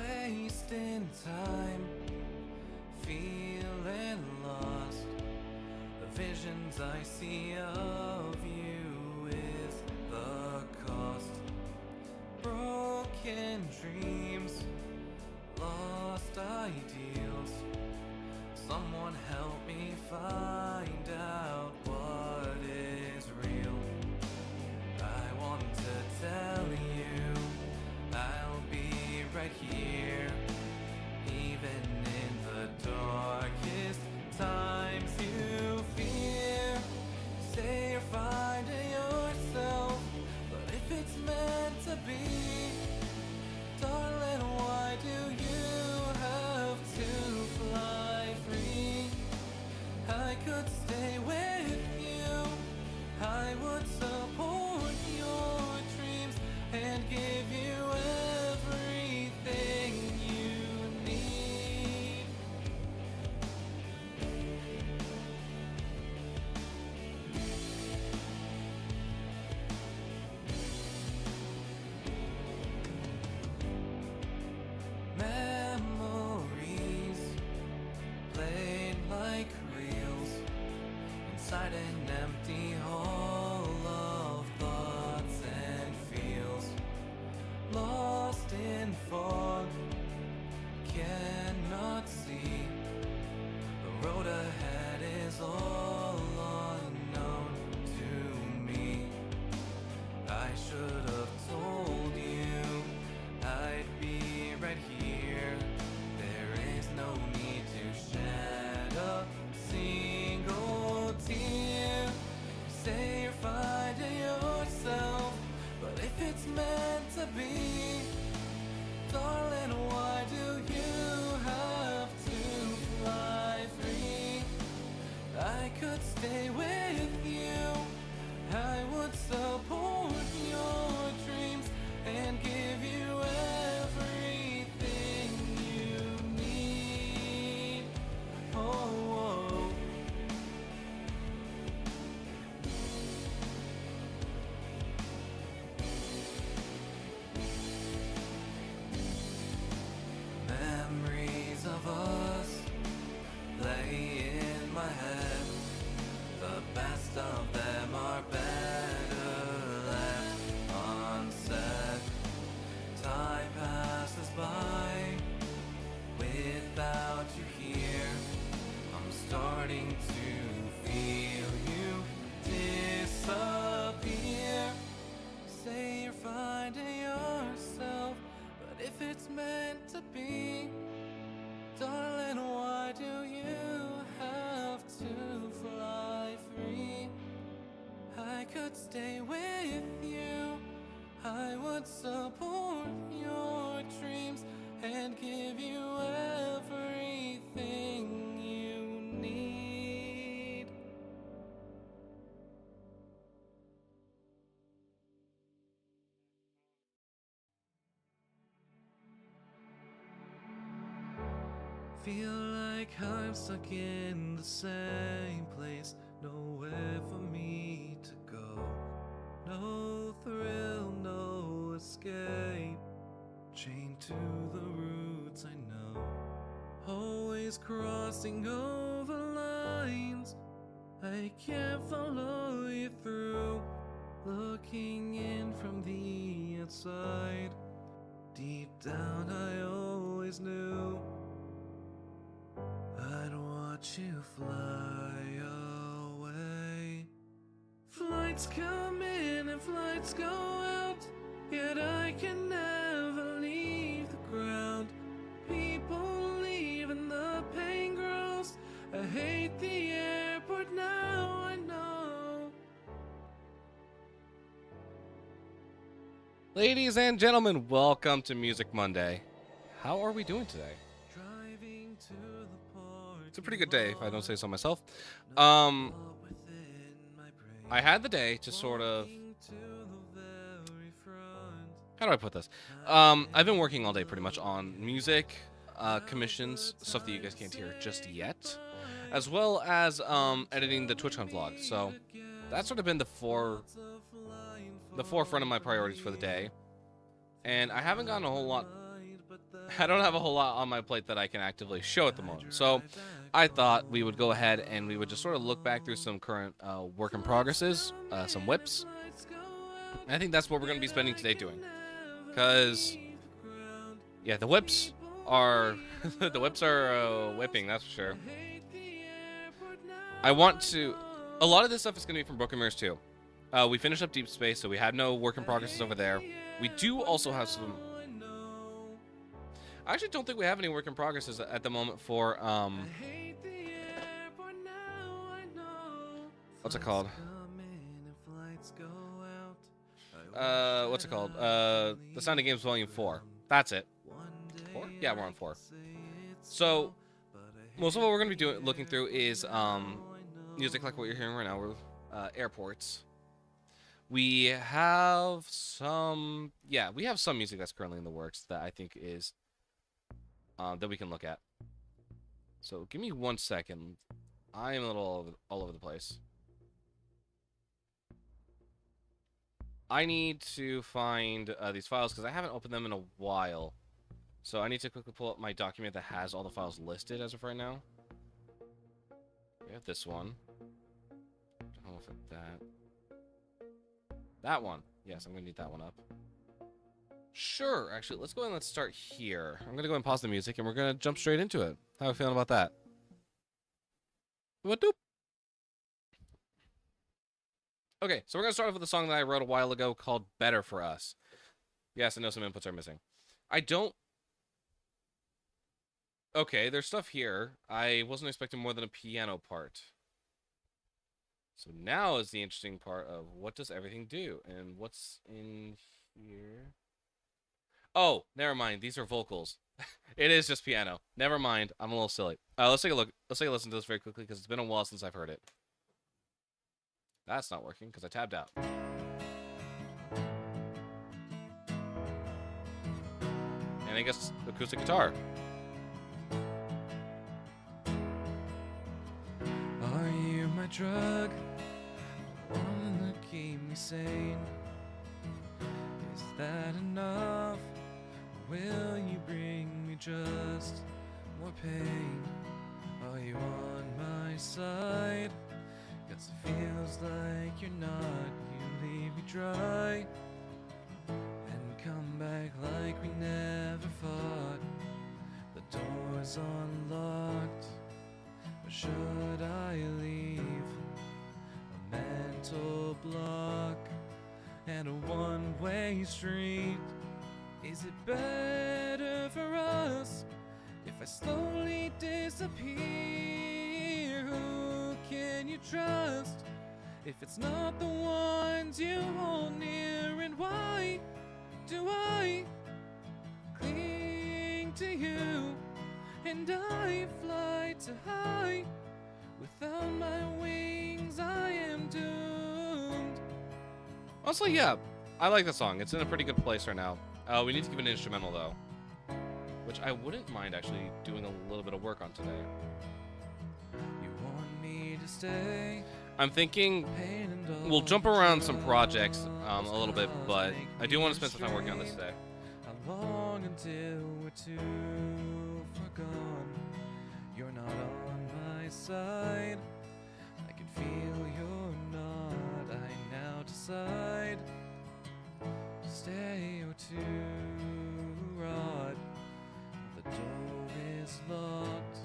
wasting time, feeling lost. The visions I see of you is the cost. Broken dreams, lost ideals. Someone help me find out what is real. I want to tell you I'll be right here, even in the darkest times you fear. Say you're finding yourself, but if it's meant to be, darling, why do you have to fly free? I could stay with you, I would support your dreams and give you everything you need. Memories played like reels inside an empty hall of thoughts and feels. Lost in fog, cannot see. The road ahead is all unknown to me. I should have told you I'd be right here. There is no need to shed a single tear. You say you're finding yourself, but if it's meant to be, darling, why do you have to fly free? I could stay with you, I would support your dreams and give you everything you need. Oh, oh. Memories of us play in my head. The best of them are better left unsaid. Time passes by without you here. I'm starting to feel you disappear. Say you're finding yourself, but if it's meant to be, darling, why do you have to fly free? I could stay with you, I would support your dreams and give you everything you need. Feel like I'm stuck in the same place, nowhere for me to go. No thrill, no escape, chained to the roots I know. Always crossing over lines I can't follow you through. Looking in from the outside, deep down I always knew I'd watch you fly away. Flights come in and flights go out, yet I can never leave the ground. People leave and the pain grows. I hate the airport now, I know. Ladies and gentlemen, welcome to Music Monday. How are we doing today? Driving to the port. It's a pretty good day, if I don't say so myself. Within my brain. I had the day to sort of... To the very front. How do I put this? I've been working all day pretty much on music, commissions, stuff that you guys can't hear just yet, as well as editing the TwitchCon vlog. So that's sort of been the forefront of my priorities for the day. And I haven't gotten a whole lot I don't have a whole lot on my plate that I can actively show at the moment. So I thought we would go ahead and we would just sort of look back through some current work in progresses, some whips. And I think that's what we're going to be spending today doing. Because, yeah, the whips are the whips are whipping, that's for sure. I want to. A lot of this stuff is going to be from Broken Mirrors 2. We finished up Deep Space, so we had no work in progresses over there. We do also have some. I actually don't think we have any work in progresses at the moment for what's it called? What's it called? The Sound of Games Volume 4. That's it. 4? Yeah, we're on 4. So most of what we're going to be looking through is music like what you're hearing right now. We're airports. We have some, yeah, we have some music that's currently in the works that I think is that we can look at. So give me 1 second. I am a little all over the place. I need to find these files because I haven't opened them in a while. So I need to quickly pull up my document that has all the files listed as of right now. We have this one. I don't know if that one. Yes, I'm gonna need that one up. Sure, actually, let's go ahead and let's start here. I'm gonna go ahead and pause the music and we're gonna jump straight into it. How are you feeling about that? What doop? Okay, so we're gonna start off with a song that I wrote a while ago called Better for Us. Yes, I know some inputs are missing. I don't. Okay, there's stuff here. I wasn't expecting more than a piano part. So now is the interesting part of what does everything do and what's in here. Oh, never mind. These are vocals. It is just piano. Never mind. I'm a little silly. Let's take a look. Let's take a listen to this very quickly because it's been a while since I've heard it. That's not working because I tabbed out. And I guess acoustic guitar. Are you my drug? One that keep me sane. Is that enough? Or will you bring me just more pain? Are you on my side? 'Cause it feels like you're not. You leave me dry and come back like we never fought. The door's unlocked. Or should I leave a mental block and a one-way street? Is it better for us if I slowly disappear? Who can you trust if it's not the ones you hold near? And why do I cling to you? And I fly too high. Without my wings, I am doomed. Honestly, yeah, I like the song. It's in a pretty good place right now. We need to give it an instrumental though, which I wouldn't mind actually doing a little bit of work on today. You want me to stay? I'm thinking we'll jump around some projects a little bit, but I do want to spend some time working on this today. How long until we're too far gone? You're not on my side. I can feel you're not. I now decide to stay or to rot. The door is locked.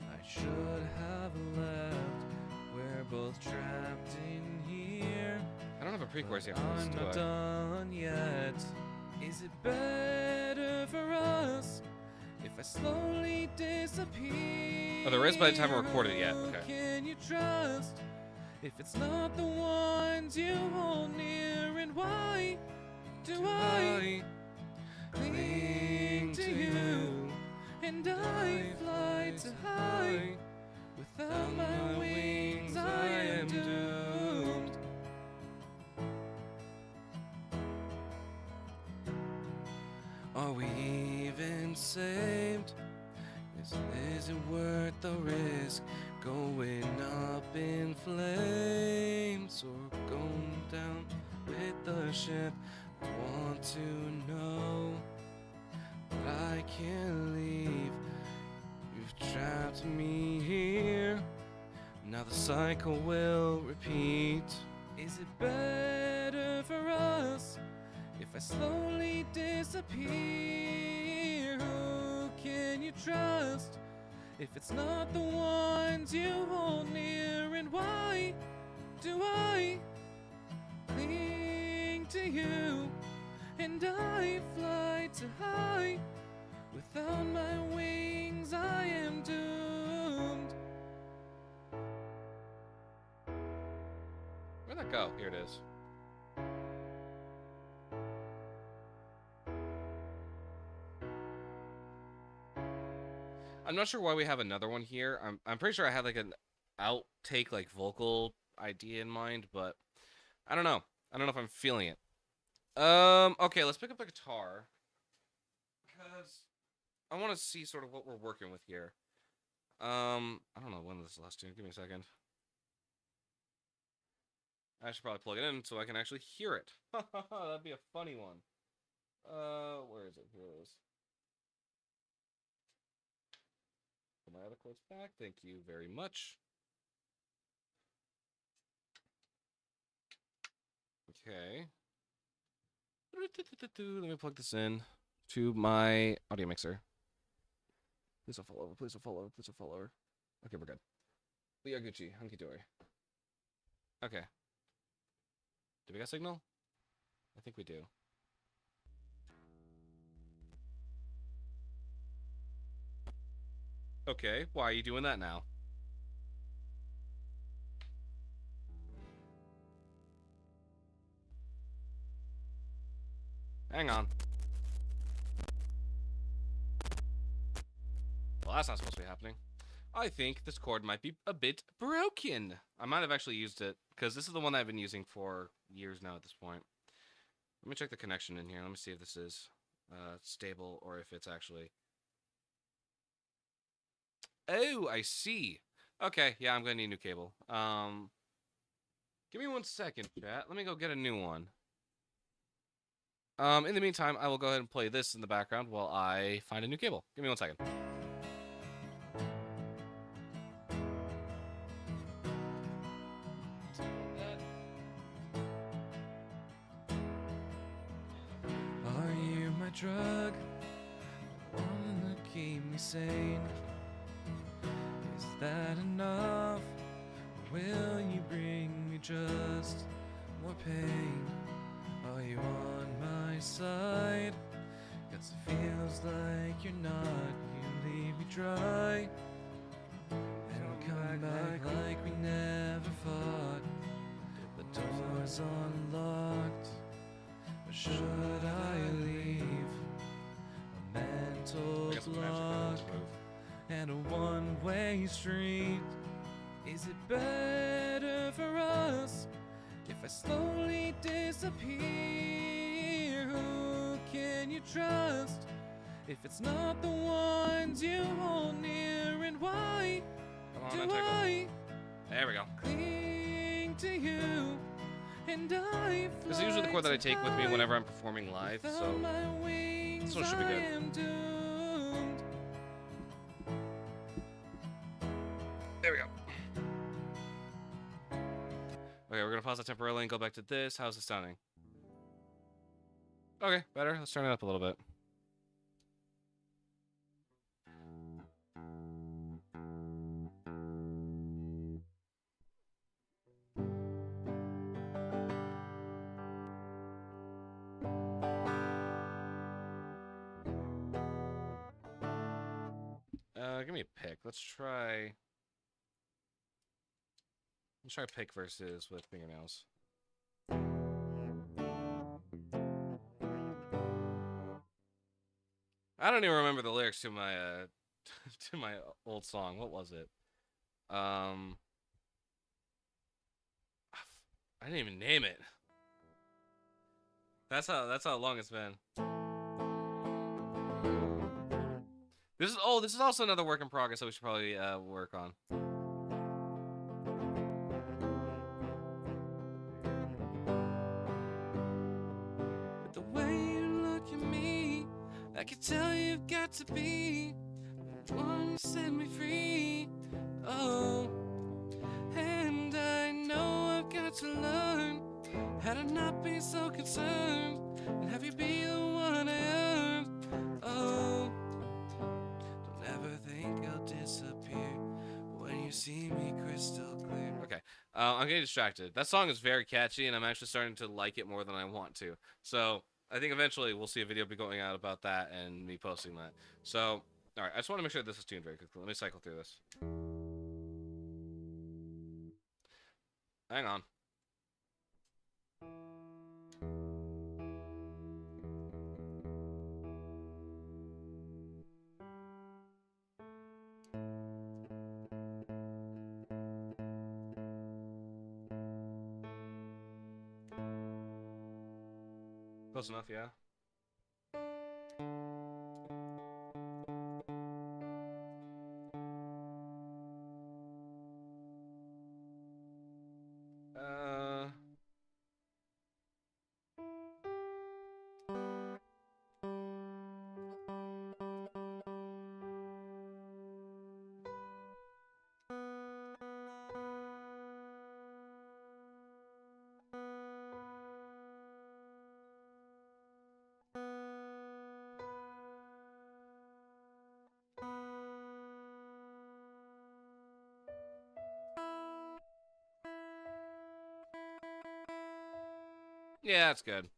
I should have left. We're both trapped in here. I don't have a pre-chorus here. I'm not done yet. Is it better for us if I slowly disappear? Oh, there is by the time I recorded it yet. Okay. Can you trust if it's not the ones you hold near? And why do I cling to you? And I fly too high. Without my wings, I am doomed. Are we even saved? Is it worth the risk? Going up in flames or going down with the ship? I want to know, but but I can't leave. You've trapped me here. Now the cycle will repeat. Is it better for us if I slowly disappear? Who can you trust if it's not the ones you hold near? And why do I cling to you? And I fly too high. Without my wings I am doomed. Where'd that go? Here it is. I'm not sure why we have another one here. I'm pretty sure I had like an outtake like vocal idea in mind, but I don't know. I don't know if I'm feeling it. Okay, let's pick up the guitar because I want to see sort of what we're working with here. I don't know when this is the last tune. Give me a second. I should probably plug it in so I can actually hear it. That'd be a funny one. Where is it? Here it is. Put my other quotes back. Thank you very much. Okay. Let me plug this in to my audio mixer. Please don't fall over. Please don't fall over. Please don't fall over. Okay, we're good. We are Gucci. Hunky dory. Okay. Do we got signal? I think we do. Okay, why are you doing that now? Hang on. Well, that's not supposed to be happening. I think this chord might be a bit broken. I might have actually used it, because this is the one that I've been using for years now at this point. Let me check the connection in here. Let me see if this is stable or if it's actually... Oh, I see. Okay, yeah, I'm going to need a new cable. Give me 1 second, chat. Let me go get a new one. In the meantime, I will go ahead and play this in the background while I find a new cable. Give me 1 second. Are you my drug? The one that keep me sane? Is that enough? Or will you bring me just more pain? Are you on my side? 'Cause it feels like you're not. You leave me dry. And come back like we never fought. The door's unlocked. Or should I leave a mental block and a one-way street? Is it better for us if I slowly disappear? Who can you trust if it's not the ones you hold near? And why do I There we go. cling to you? And I This is usually the chord that I take with me whenever I'm performing live, so this one should be good. There we go. Okay, we're gonna pause that temporarily and go back to this. How's it sounding? Okay, better. Let's turn it up a little bit. Give me a pick. Let's try pick versus with fingernails. I don't even remember the lyrics to my to my old song. What was it? I didn't even name it. That's how long it's been. This is also another work in progress that we should probably work on. But the way you look at me, I can tell you've to be the one who set me free. Oh, and I know I've got to learn how to not be so concerned and have you be the one I earned. Oh, don't ever think I'll disappear when you see me crystal clear. Okay, I'm getting distracted. That song is very catchy, and I'm actually starting to like it more than I want to. So I think eventually we'll see a video be going out about that and me posting that. So, all right, I just want to make sure this is tuned very quickly. Let me cycle through this. Hang on. Close enough, yeah. Yeah, that's good.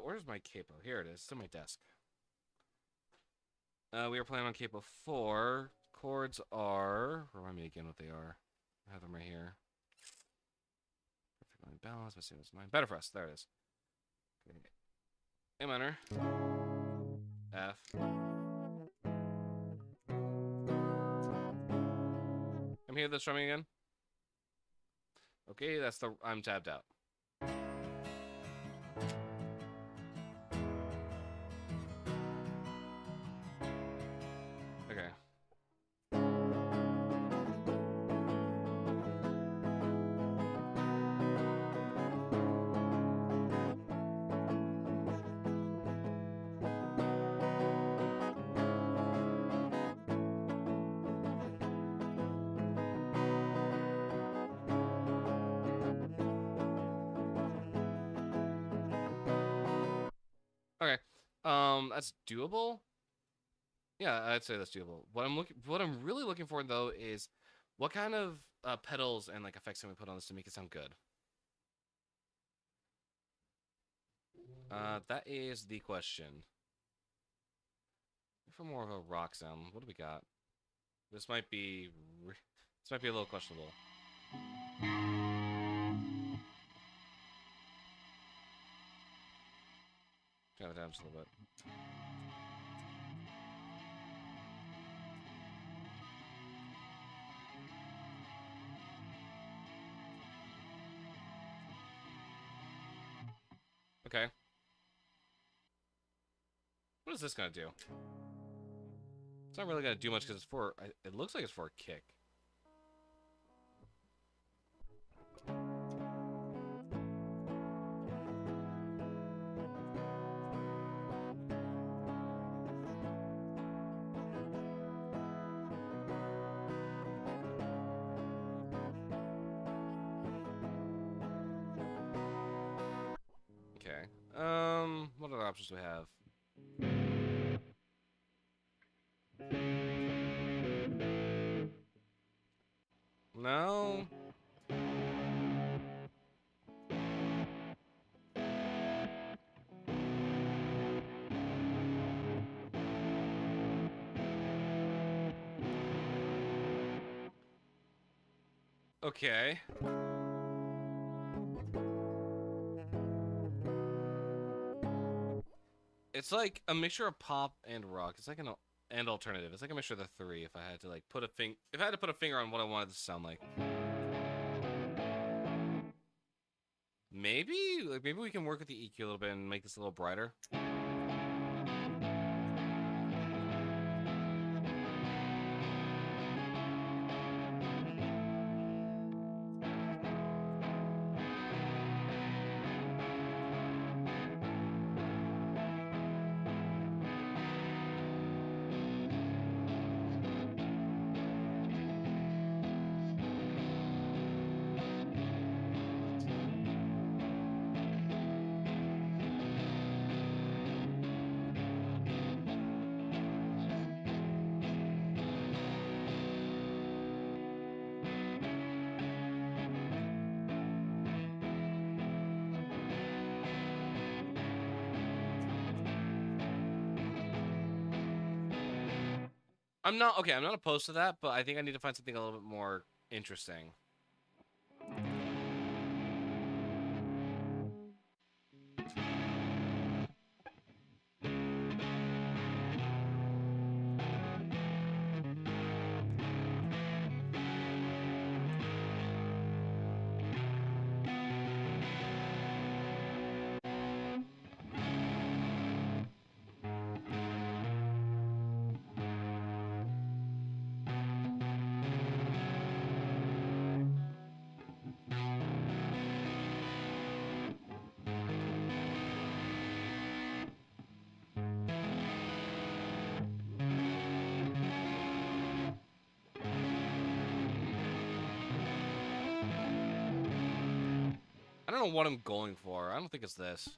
Where's my capo? Here it is. It's on my desk. We are playing on capo 4. Chords are... Remind me again what they are. I have them right here. Perfect line balance. Let's see what's mine. Better for us. There it is. Okay. A minor. F. I'm here. The strumming again. Okay, that's the... I'm tabbed out. Okay. Okay. That's doable. Yeah, I'd say that's doable. What I'm really looking for though is what kind of pedals and like effects can we put on this to make it sound good. That is the question. For more of a rock sound, what do we got? This might be a little questionable. Turn it down just a little bit. Okay. What is this gonna do? It's not really gonna do much because it's for. It looks like it's for a kick. Okay. What other options do we have? No. Okay. It's like a mixture of pop and rock. It's like an and alternative. It's like a mixture of the three. If I had to like put a finger on what I wanted this to sound like. Maybe we can work with the EQ a little bit and make this a little brighter. I'm not okay. I'm not opposed to that, but I think I need to find something a little bit more interesting. I don't know what I'm going for. I don't think it's this.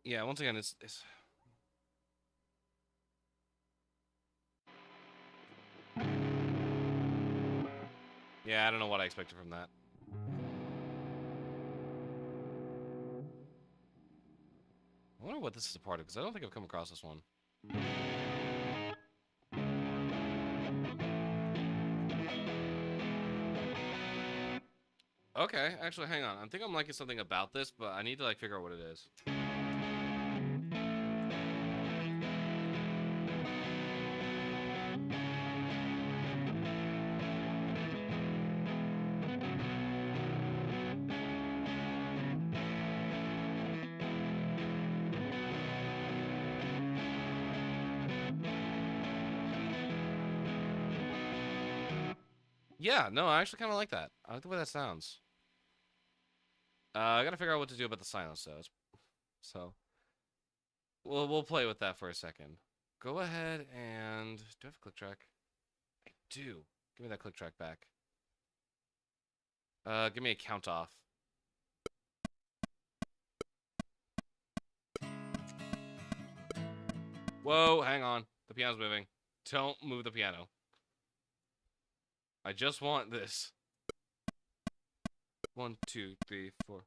Yeah, once again, it's yeah, I don't know what I expected from that. I wonder what this is a part of, because I don't think I've come across this one. Okay, actually, hang on. I think I'm liking something about this, but I need to like figure out what it is. Yeah, no, I actually kind of like that. I like the way that sounds. I gotta figure out what to do about the silence, though. So, we'll play with that for a second. Go ahead and... Do I have a click track? I do. Give me that click track back. Give me a count off. Whoa, hang on. The piano's moving. Don't move the piano. I just want this. 1, 2, 3, 4.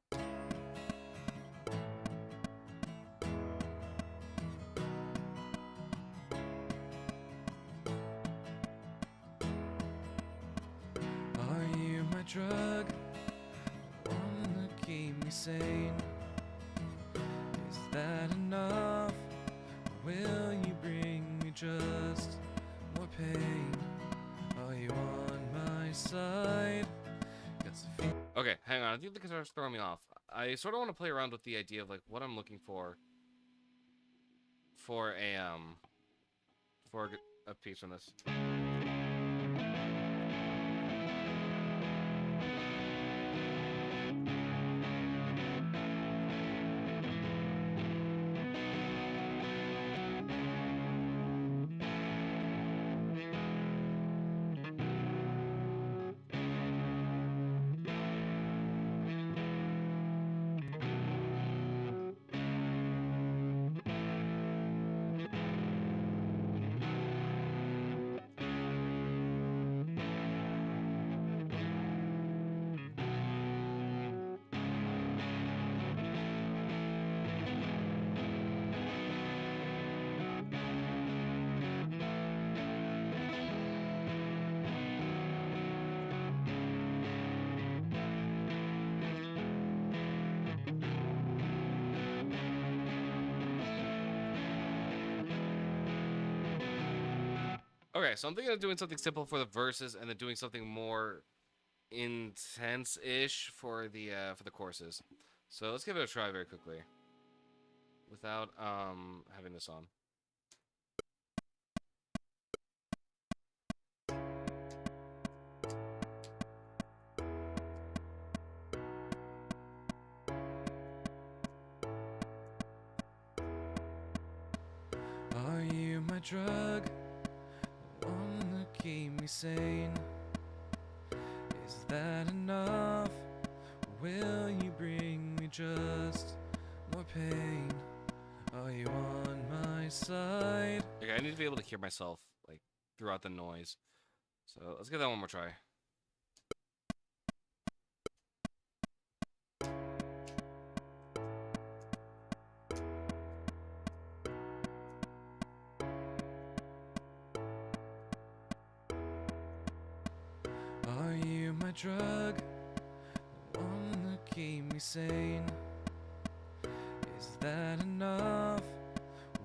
Are you my drug? The one that keep me sane? Is that enough? Or will you bring me just more pain? Are you on my side? 'Cause I feel Okay, hang on. I think the guitar's throwing me off. I sort of want to play around with the idea of like what I'm looking for a piece from this. Okay, so I'm thinking of doing something simple for the verses and then doing something more intense-ish for the choruses. So let's give it a try very quickly. Without having this on. Are you my drug? The one that keep me sane? Is that enough? Or will you bring me just more pain? Are you on my side? Okay, I need to be able to hear myself like throughout the noise. So let's give that one more try. Are you my drug? The one that keep me sane? Is that enough?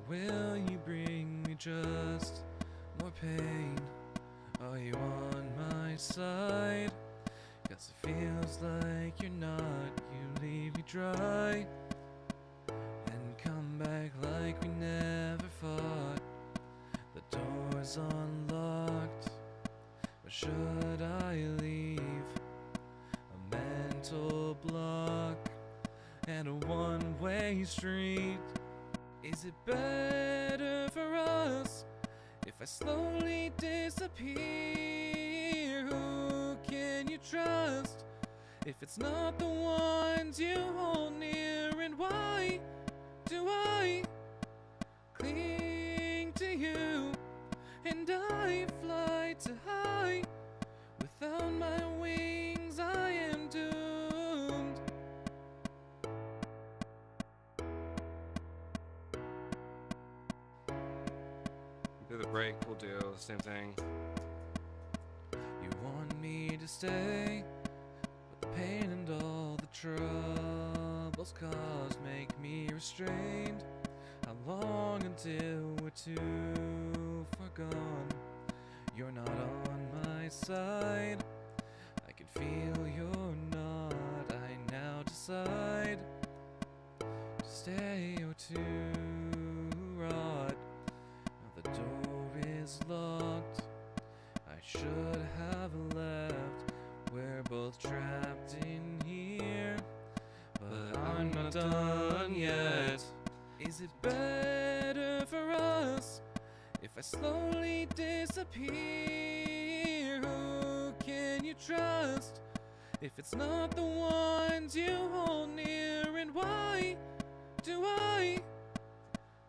Will you bring me just more pain? Are you on my side? 'Cause it feels like you're not. You leave me dry and come back like we never fought. The door's unlocked. Or should I leave a mental block and a one-way street? Is it better for us if I slowly disappear? Who can you trust if it's not the ones you hold near? And why do I cling to you? And I fly too high. Without my wings, I am doomed. Through the break, we'll do the same thing. You want me to stay, but the pain and all the troubles caused make me restrained. How long until we're too far gone? You're not on my side. I can feel you're not. I now decide to stay or to rot. Now the door is locked. I should have left. We're both trapped in here, but I'm not done yet. Is it better for us if I slowly disappear? Who can you trust if it's not the ones you hold near? And why do I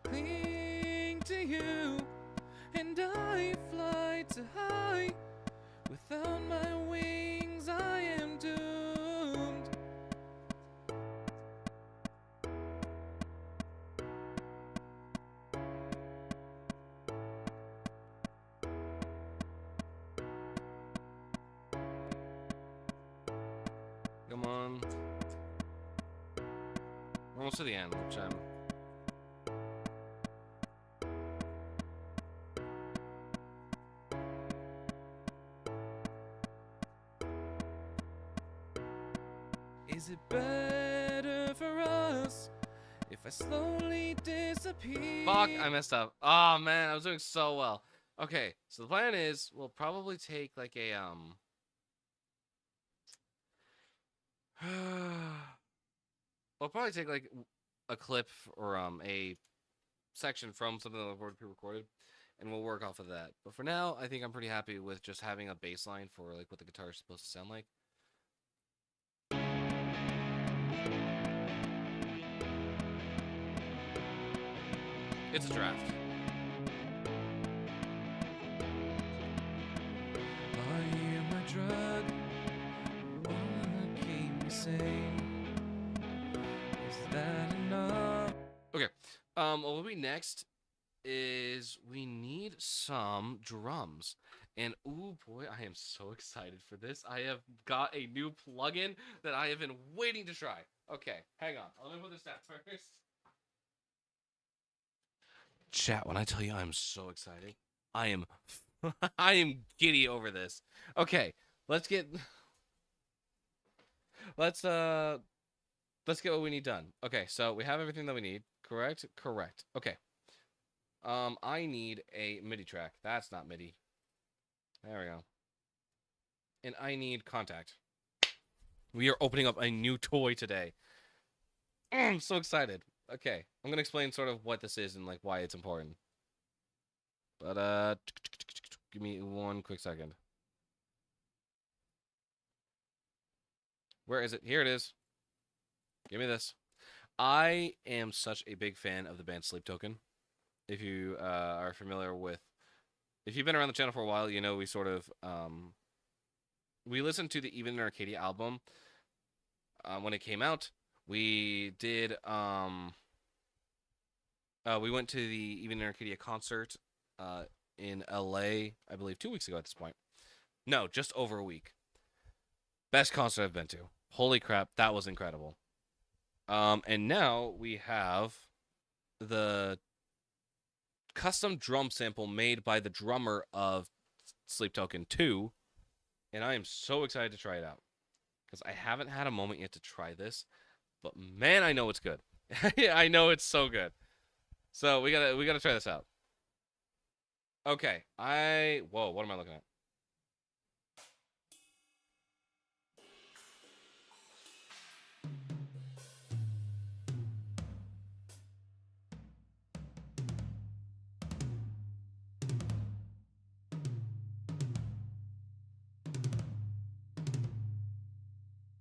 cling to you? And I fly too high. Without my wings, I am doomed. Come on. We're almost to the end, which I'm. Is it better for us if I slowly disappear? Fuck, I messed up. Oh man, I was doing so well. Okay, so the plan is we'll probably take like a we'll probably take like a clip or a section from something that I've already pre-recorded, and we'll work off of that. But for now, I think I'm pretty happy with just having a bass line for like what the guitar is supposed to sound like. It's a draft. Are you my drug? One that keep me sane? Is that enough? Okay. What will be next is we need some drums. And ooh boy, I am so excited for this. I have got a new plugin that I have been waiting to try. Okay, hang on. Let me put this down first. Chat, when I tell you I'm so excited, I am I am giddy over this. Okay, let's get let's get what we need done. Okay, so we have everything that we need, correct? Correct. Okay. I need a MIDI track. That's not MIDI. There we go. And I need contact. We are opening up a new toy today. I'm so excited. Okay, I'm gonna explain sort of what this is and like why it's important. But give me one quick second. Where is it? Here it is. Give me this. I am such a big fan of the band Sleep Token. If you are familiar with if you've been around the channel for a while, you know we sort of we listened to the Even in Arcadia album when it came out. We did we went to the Even in Arcadia concert in LA, I believe 2 weeks ago at this point. No, just over a week. Best concert I've been to. Holy crap, that was incredible. And now we have the custom drum sample made by the drummer of Sleep Token 2, and I am so excited to try it out because I haven't had a moment yet to try this, but man, I know it's good. I know it's so good. So we gotta try this out. Okay, whoa, what am I looking at?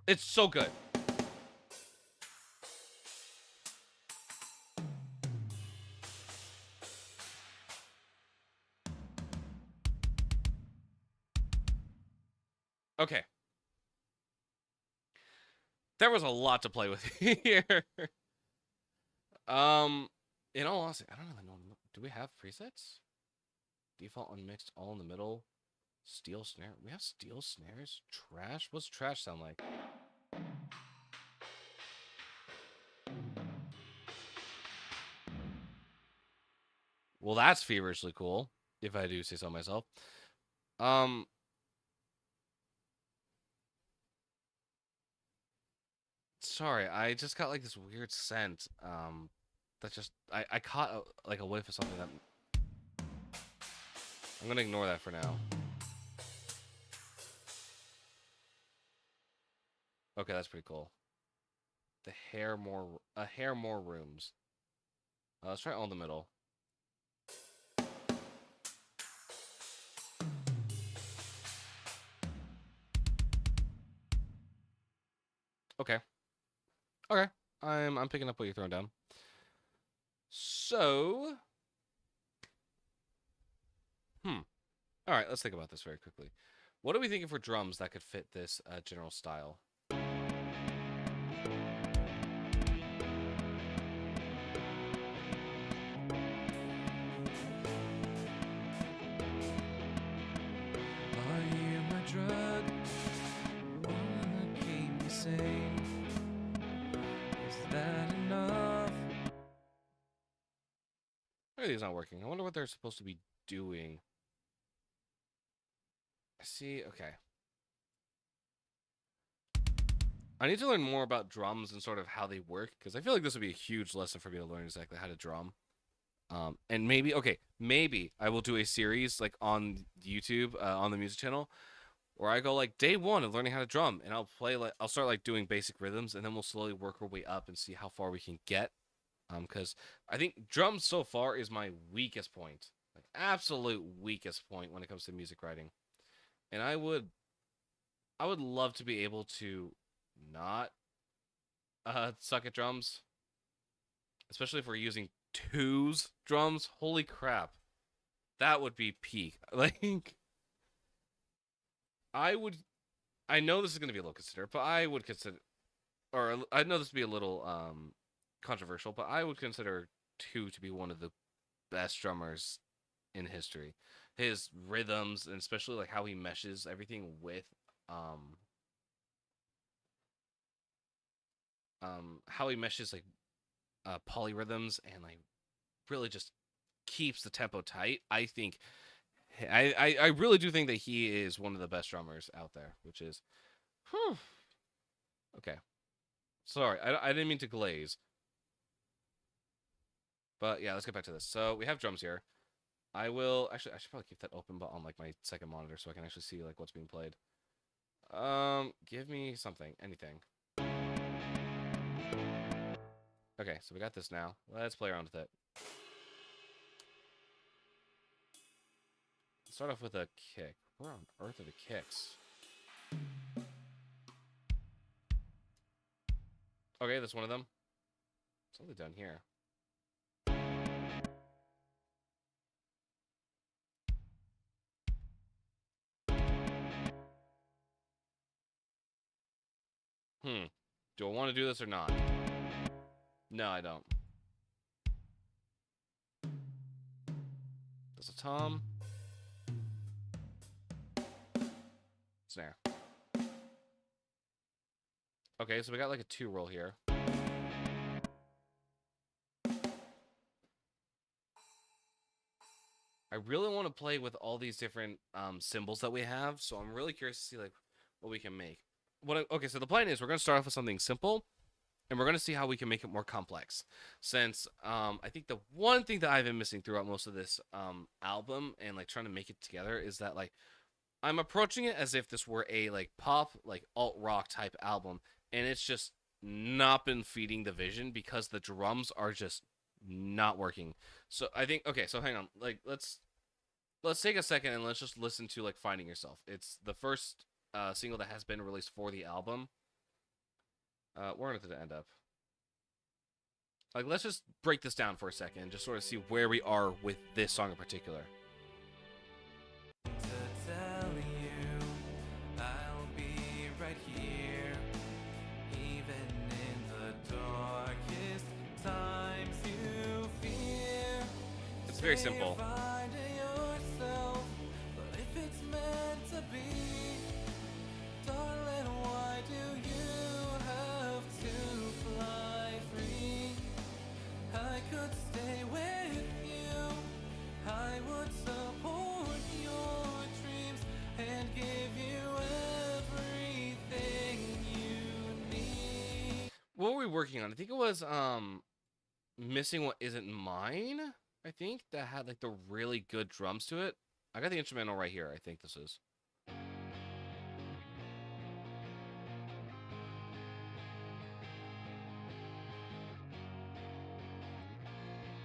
It's so good. Okay. There was a lot to play with here. In all honesty, I don't really know. Do we have presets? Default unmixed, all in the middle. Steel snare. We have steel snares? Trash? What's trash sound like? Well, that's feverishly cool, if I do say so myself. Sorry, I just got like this weird scent. That just I caught like a whiff of something that I'm gonna ignore that for now. Okay, that's pretty cool. The hair more rooms. Let's try all in the middle. Okay. Okay. I'm picking up what you're throwing down. So, all right, let's think about this very quickly. What are we thinking for drums that could fit this general style? Are you my drug? One that keep me sane. Is that enough? Everything's not working. I wonder what they're supposed to be doing. I see. Okay. I need to learn more about drums and sort of how they work because I feel like this would be a huge lesson for me to learn exactly how to drum. And maybe I will do a series like on YouTube on the music channel where I go like day one of learning how to drum, and I'll start like doing basic rhythms, and then we'll slowly work our way up and see how far we can get. Because I think drums so far is my weakest point, like absolute weakest point when it comes to music writing, and I would love to be able to not suck at drums, especially if we're using twos drums. Holy crap, that would be peak. Like, I know this is going to be a little considered, but I would consider, or I know this would be a little controversial, but I would consider Two to be one of the best drummers in history. His rhythms, and especially like how he meshes everything with how he meshes like polyrhythms and like really just keeps the tempo tight. I think I really do think that he is one of the best drummers out there, which is okay. Sorry, I didn't mean to glaze. But yeah, let's get back to this. So we have drums here. I should probably keep that open but on like my second monitor so I can actually see like what's being played. Give me something, anything. Okay, so we got this now. Let's play around with it. Let's start off with a kick. Where on earth are the kicks? Okay, that's one of them. It's only down here. Do I want to do this or not? No, I don't. There's a tom. Snare. Okay, so we got like a 2 roll here. I really want to play with all these different cymbals that we have, so I'm really curious to see like what we can make. Okay, so the plan is we're going to start off with something simple, and we're going to see how we can make it more complex. Since I think the one thing that I've been missing throughout most of this album and like trying to make it together is that like I'm approaching it as if this were a like pop, like alt rock type album, and it's just not been feeding the vision because the drums are just not working. So I think okay, so hang on, like let's take a second and let's just listen to like Finding Yourself. It's the first single that has been released for the album. Where did it end up? Like let's just break this down for a second and just sort of see where we are with this song in particular. To tell you, I'll be right here, even in the darkest times you fear. It's very simple. Find yourself, but if it's meant to be, darling, why do you have to fly free? I could stay with you, I would support your dreams and give you everything you need. What were we working on? I think it was Missing What Isn't Mine. I think that had like the really good drums to it. I got the instrumental right here. I think this is.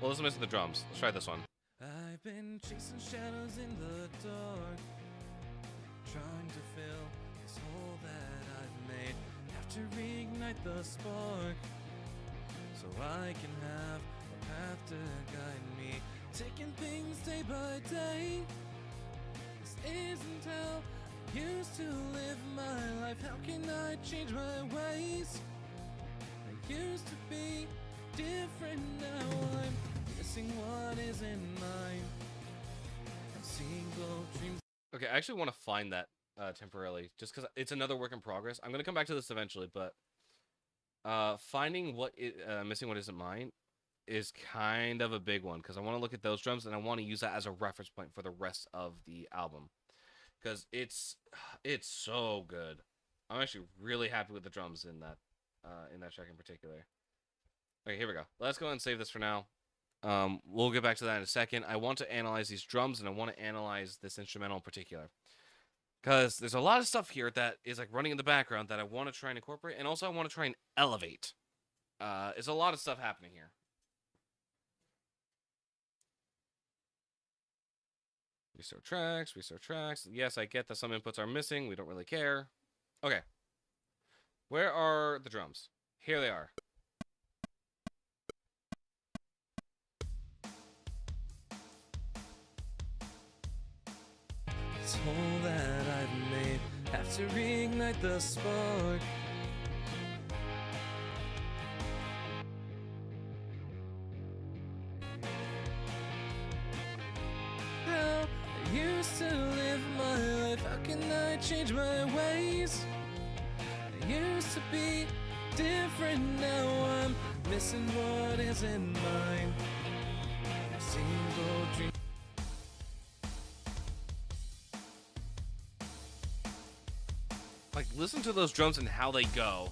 Well, let's listen to the drums. Let's try this one. I've been chasing shadows in the dark, trying to fill this hole that I've made. Have to reignite the spark, so I can have a path to guide me. Taking things day by day. This isn't how I used to live my life. How can I change my ways? I used to be different, now I'm missing what isn't mine. I'm seeing both dreams. Okay, I actually want to find that temporarily, just because it's another work in progress. I'm gonna come back to this eventually, but finding Missing What Isn't Mine is kind of a big one because I want to look at those drums and I want to use that as a reference point for the rest of the album because it's so good. I'm actually really happy with the drums in that track in particular. Okay, here we go. Let's go ahead and save this for now. We'll get back to that in a second. I want to analyze these drums and I want to analyze this instrumental in particular because there's a lot of stuff here that is like running in the background that I want to try and incorporate, and also I want to try and elevate. There's a lot of stuff happening here. Restore tracks, restore tracks. Yes, I get that some inputs are missing. We don't really care. Okay. Where are the drums? Here they are. This hole that I've made, have to reignite the spark. How I used to live my life, how can I change my ways? I used to be different, now I'm missing what isn't mine. I've seen both dreams. Like, listen to those drums and how they go.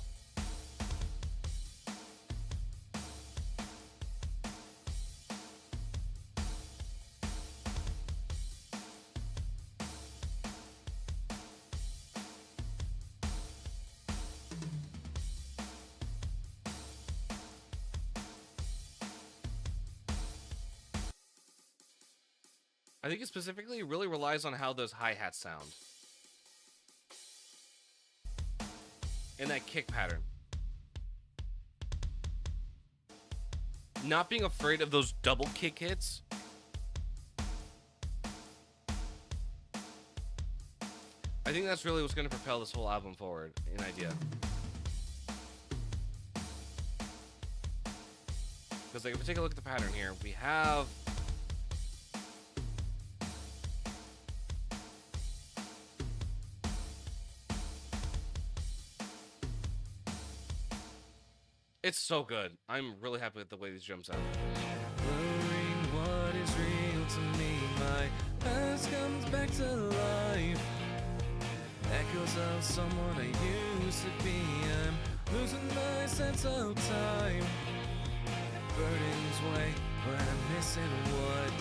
I think it specifically really relies on how those hi-hats sound. And that kick pattern. Not being afraid of those double kick hits. I think that's really what's going to propel this whole album forward, an idea. Because like, if we take a look at the pattern here, we have it's so good. I'm really happy with the way these drums sound. Blurring what is real to me, my past comes back to life. Echoes of someone I used to be. I'm losing my sense of time. Burdens weigh when I'm missing what.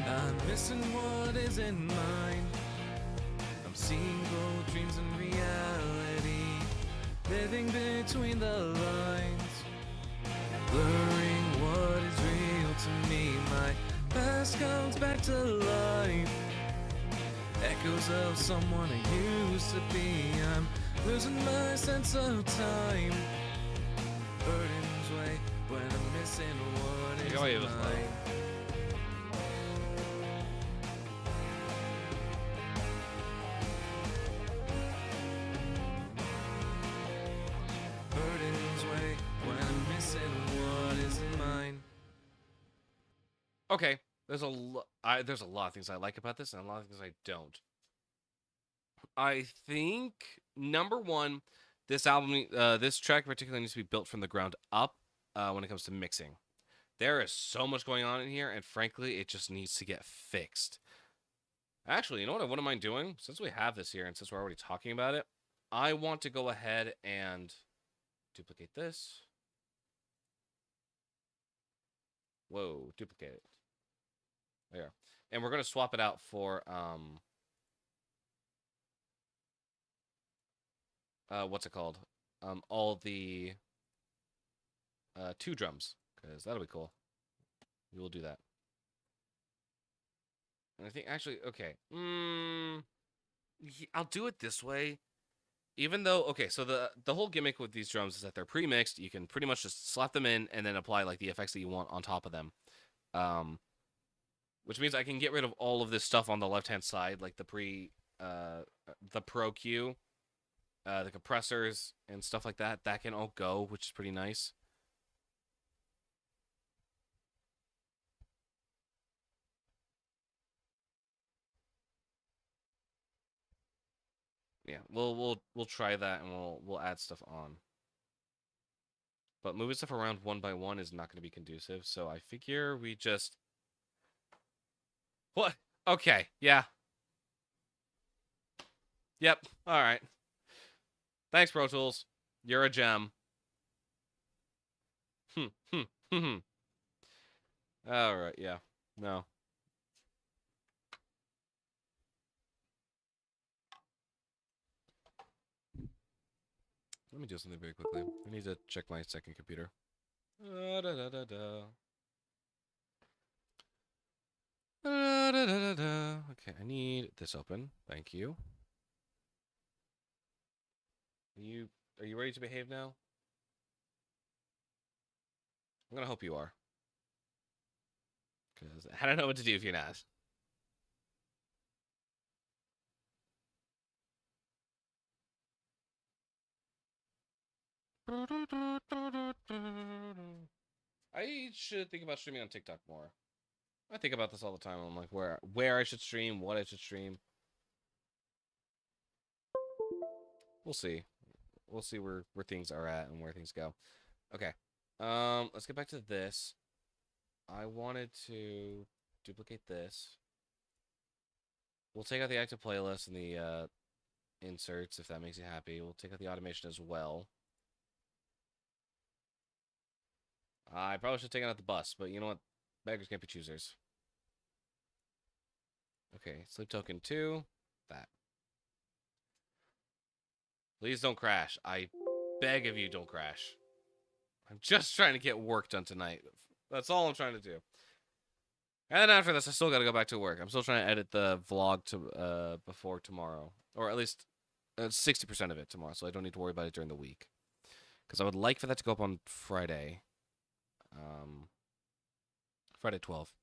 I'm missing what isn't mine. I'm seeing both dreams and reality, living between the lines, blurring what is real to me. My past comes back to life, echoes of someone I used to be. I'm losing my sense of time. Burdens weigh when I'm missing what is Yeah, it was low. mine. Burdens weigh when I'm missing what isn't mine. Okay, there's there's a lot of things I like about this, and a lot of things I don't. I think number one, this album, this track particularly needs to be built from the ground up when it comes to mixing. There is so much going on in here, and frankly, it just needs to get fixed. Actually, you know what I wouldn't mind doing? Since we have this here, and since we're already talking about it, I want to go ahead and duplicate this. Whoa, duplicate it. There. And we're going to swap it out for, what's it called? All the, 2 drums, because that'll be cool. We will do that. And I think, actually, okay. I'll do it this way. Even though, okay, so the whole gimmick with these drums is that they're pre-mixed. You can pretty much just slap them in and then apply, like, the effects that you want on top of them. Which means I can get rid of all of this stuff on the left-hand side, like the Pro Q, the compressors, and stuff like that. That can all go, which is pretty nice. Yeah, we'll try that, and we'll add stuff on. But moving stuff around one by one is not going to be conducive, so I figure we just... What? Okay, yeah. Yep, alright. Thanks, Pro Tools. You're a gem. Alright, yeah. No. Let me do something very quickly. I need to check my second computer. Okay, I need this open. Thank you. Are you ready to behave now? I'm gonna hope you are. Because I don't know what to do if you're not. I should think about streaming on TikTok more. I think about this all the time. I'm like, where I should stream, what I should stream. We'll see. We'll see where things are at and where things go. Okay. Let's get back to this. I wanted to duplicate this. We'll take out the active playlist and the inserts if that makes you happy. We'll take out the automation as well. I probably should have taken out the bus, but you know what? Beggars can't be choosers. Okay, sleep token 2. That. Please don't crash. I beg of you, don't crash. I'm just trying to get work done tonight. That's all I'm trying to do. And then after this, I still got to go back to work. I'm still trying to edit the vlog to before tomorrow, or at least 60% of it tomorrow, so I don't need to worry about it during the week. Because I would like for that to go up on Friday. Friday 12.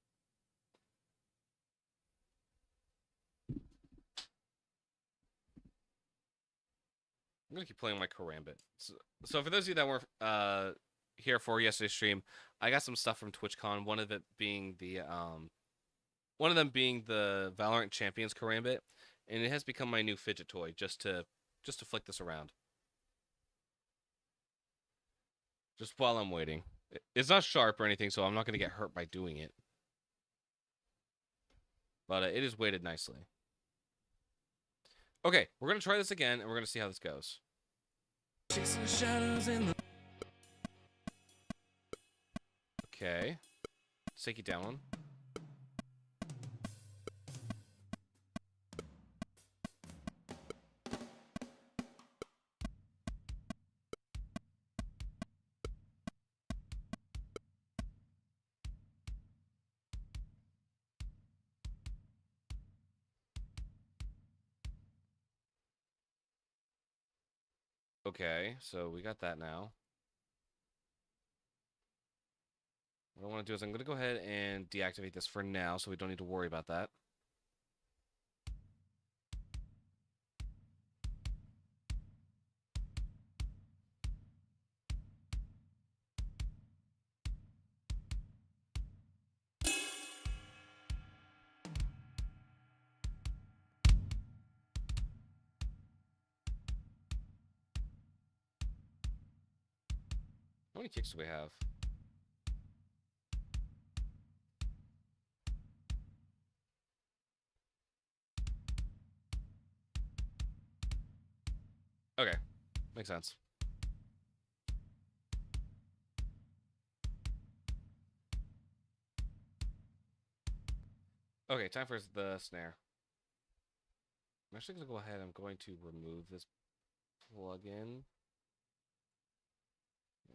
I'm gonna keep playing my Karambit. So for those of you that weren't here for yesterday's stream, I got some stuff from TwitchCon. One of them being the Valorant Champions Karambit, and it has become my new fidget toy just to flick this around. Just while I'm waiting. It's not sharp or anything, so I'm not gonna get hurt by doing it. But it is weighted nicely. Okay, we're gonna try this again, and we're gonna see how this goes. Chasing shadows in the Okay. Let's take you down one. Okay, so we got that now. What I want to do is I'm going to go ahead and deactivate this for now so we don't need to worry about that. How many kicks do we have? Okay, makes sense. Okay, time for the snare. I'm actually going to go ahead. I'm going to remove this plug-in.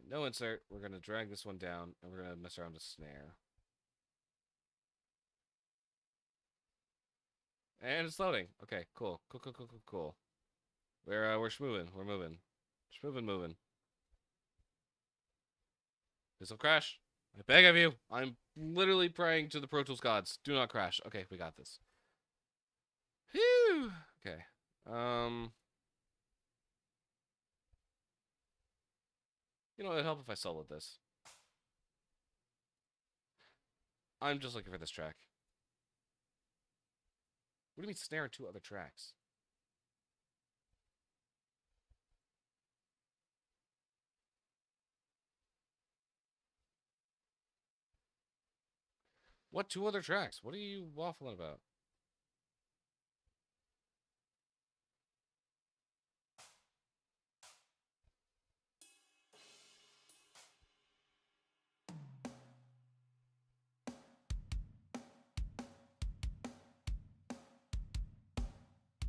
No insert. We're going to drag this one down, and we're going to mess around with snare. And it's loading. Okay, cool. Cool. We're schmoving. We're moving. Moving. This will crash. I beg of you. I'm literally praying to the Pro Tools gods. Do not crash. Okay, we got this. Phew. Okay. You know, it'd help if I soloed this. I'm just looking for this track. What do you mean snare in 2 other tracks? What 2 other tracks? What are you waffling about?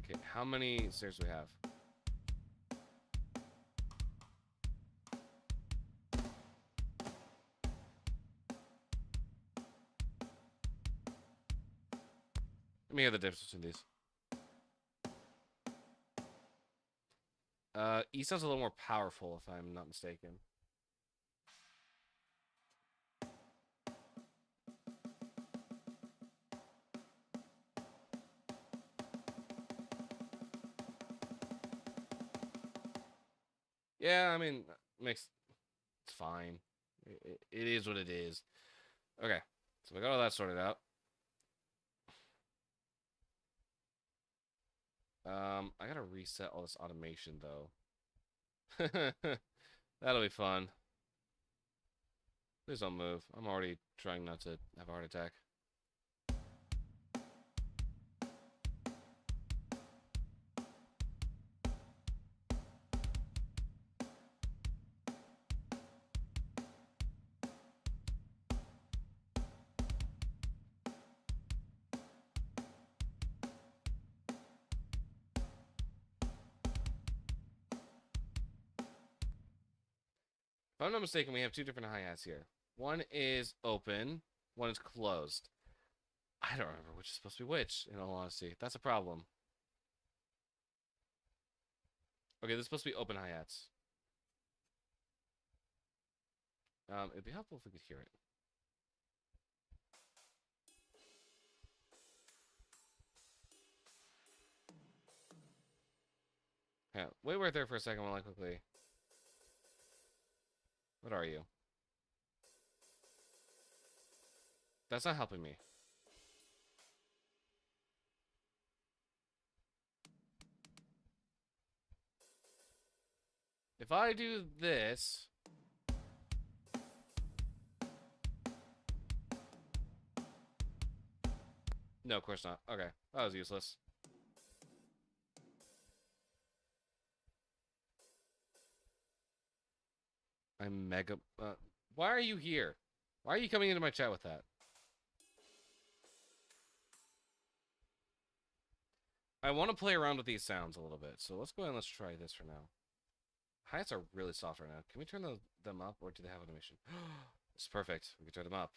Okay, how many snares do we have? Let me hear the difference between these. E sounds a little more powerful, if I'm not mistaken. Yeah, I mean, it's fine. It is what it is. Okay, so we got all that sorted out. I gotta reset all this automation though. That'll be fun. Please don't move. I'm already trying not to have a heart attack. If I'm not mistaken, we have 2 different hi-hats here. One is open, one is closed. I don't remember which is supposed to be which, in all honesty. That's a problem. Okay, this is supposed to be open hi-hats. It'd be helpful if we could hear it. Yeah, wait right there for a second while I quickly... What are you? That's not helping me. If I do this... No, of course not. Okay, that was useless. I'm mega... why are you here? Why are you coming into my chat with that? I want to play around with these sounds a little bit, so let's go ahead and let's try this for now. Hi-hats are really soft right now. Can we turn them up, or do they have animation? It's perfect. We can turn them up.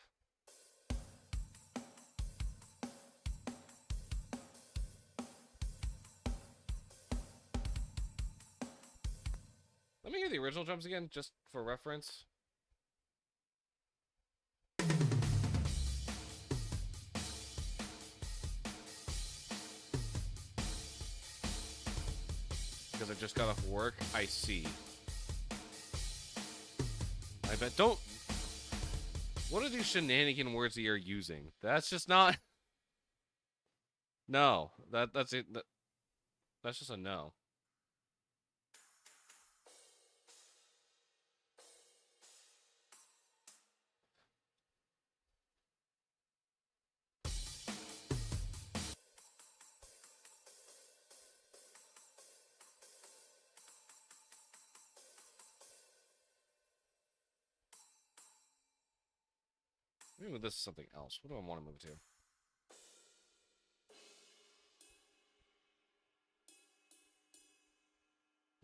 Let me hear the original drums again, just for reference. Because I just got off work. I see. I bet. Don't. What are these shenanigan words that you're using? That's just not. No. That's it. That's just a no. Maybe this is something else. What do I want to move it to?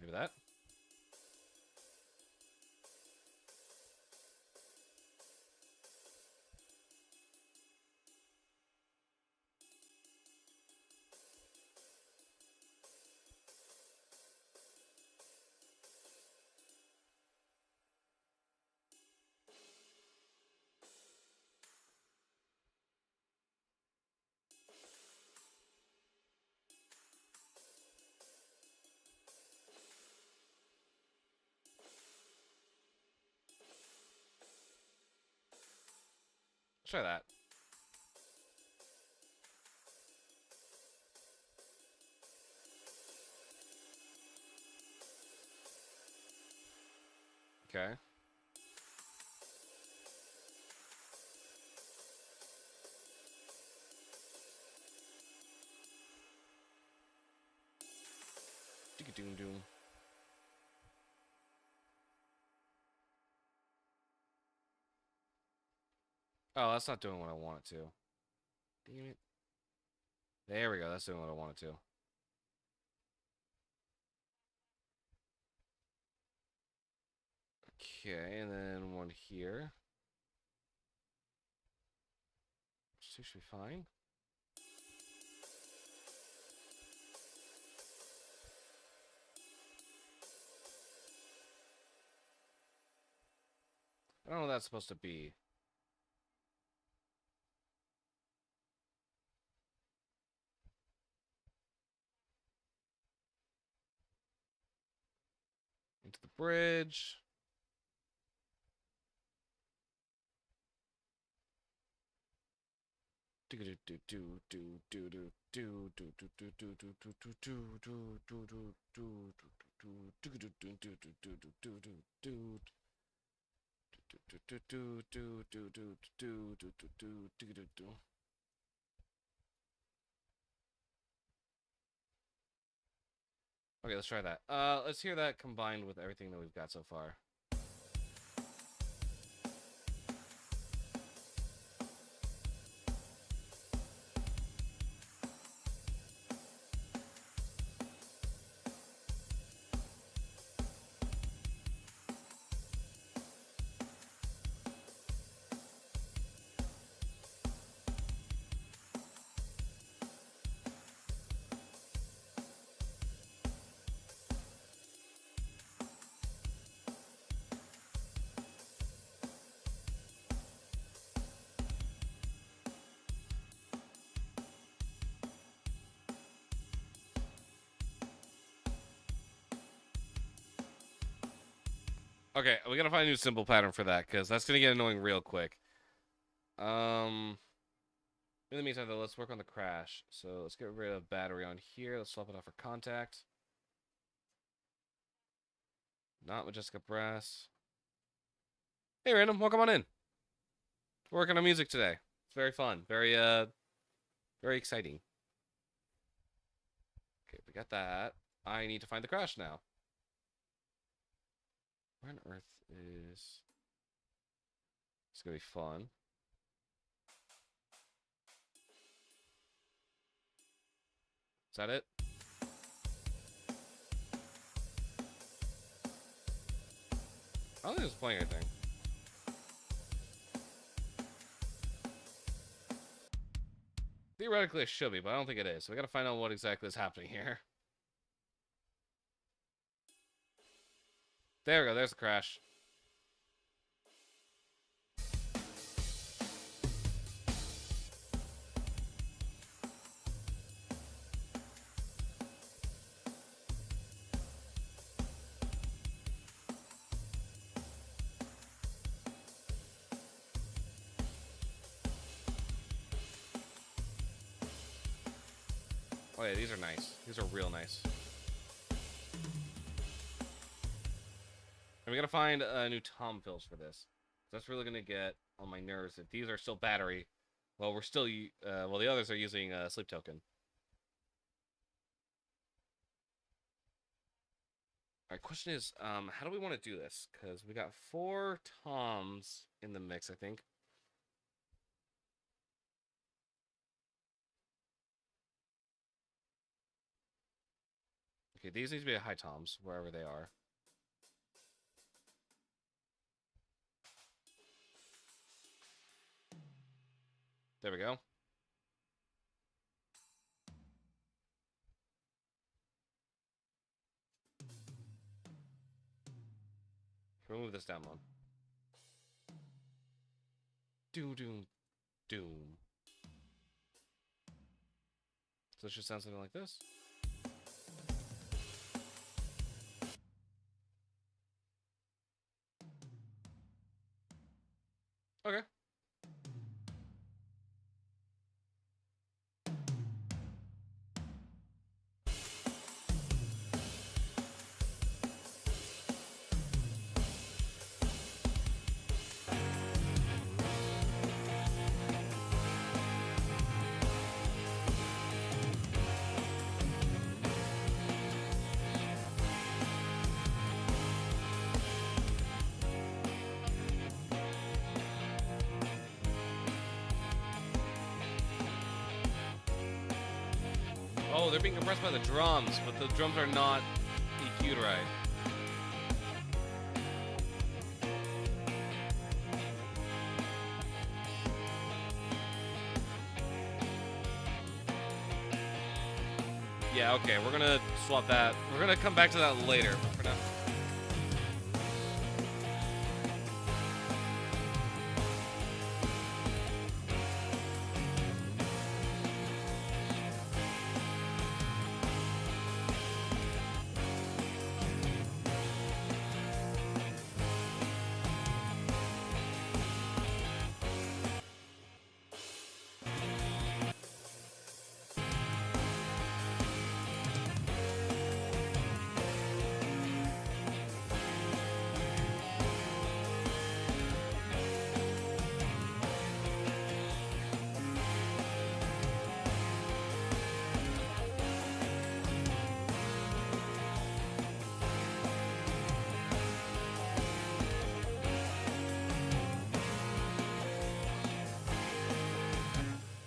Maybe that? Let's try that. Okay. Doom doom. Oh, that's not doing what I want it to. Damn it. There we go. That's doing what I want it to. Okay, and then one here. Should be fine. I don't know what that's supposed to be. Into the bridge. Okay, let's try that. Let's hear that combined with everything that we've got so far. Okay, we gotta find a new simple pattern for that, because that's gonna get annoying real quick. In the meantime, though, let's work on the crash. So let's get rid of battery on here. Let's swap it out for contact. Not Majestica Brass. Hey, Random, welcome on in. We're working on music today. It's very fun. Very exciting. Okay, we got that. I need to find the crash now. Where on earth is... It's gonna be fun. Is that it? I don't think it's playing anything. Theoretically, it should be, but I don't think it is. So we gotta find out what exactly is happening here. There we go. There's the crash. Oh yeah, these are nice. These are real nice. And we gotta find new tom fills for this. That's really gonna get on my nerves if these are still battery. Well, we're still well, the others are using sleep token. Alright, question is, how do we want to do this? Because we got 4 toms in the mix, I think. Okay, these need to be high toms, wherever they are. There we go. We'll move this down one. Doom, doom, doom. So it should sound something like this. Okay. Oh, they're being compressed by the drums, but the drums are not EQ'd right. Yeah, okay, we're gonna swap that. We're gonna come back to that later, but for now.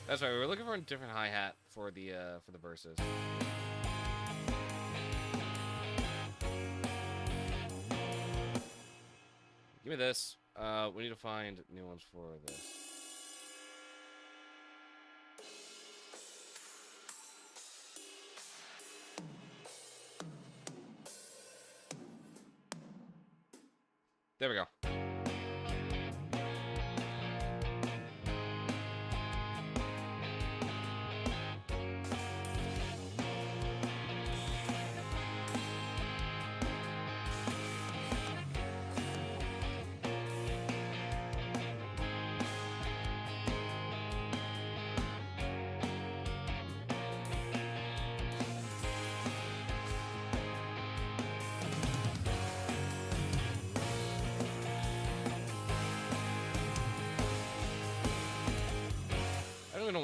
That's right. We were looking for a different hi-hat for the verses. Give me this. We need to find new ones for this. There we go.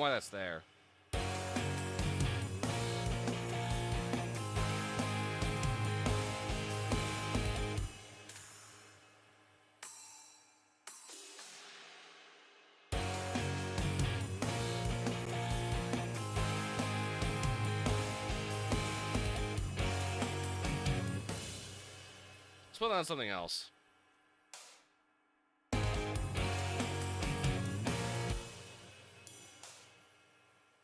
why that's there. Let's put on something else.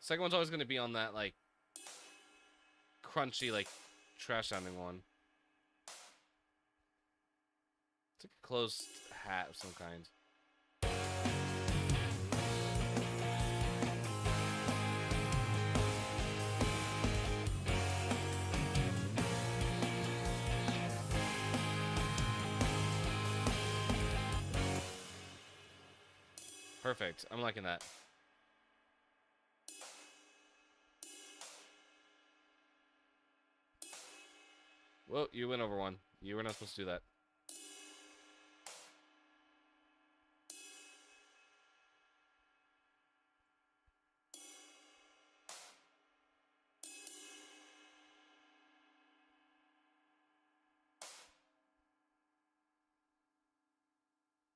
Second one's always going to be on that, like, crunchy, like, trash-sounding one. It's like a closed hat of some kind. Perfect. I'm liking that. Well, you went over one. You were not supposed to do that.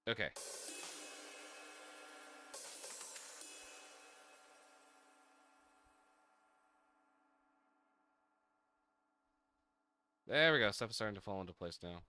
Okay. There we go. Stuff is starting to fall into place now.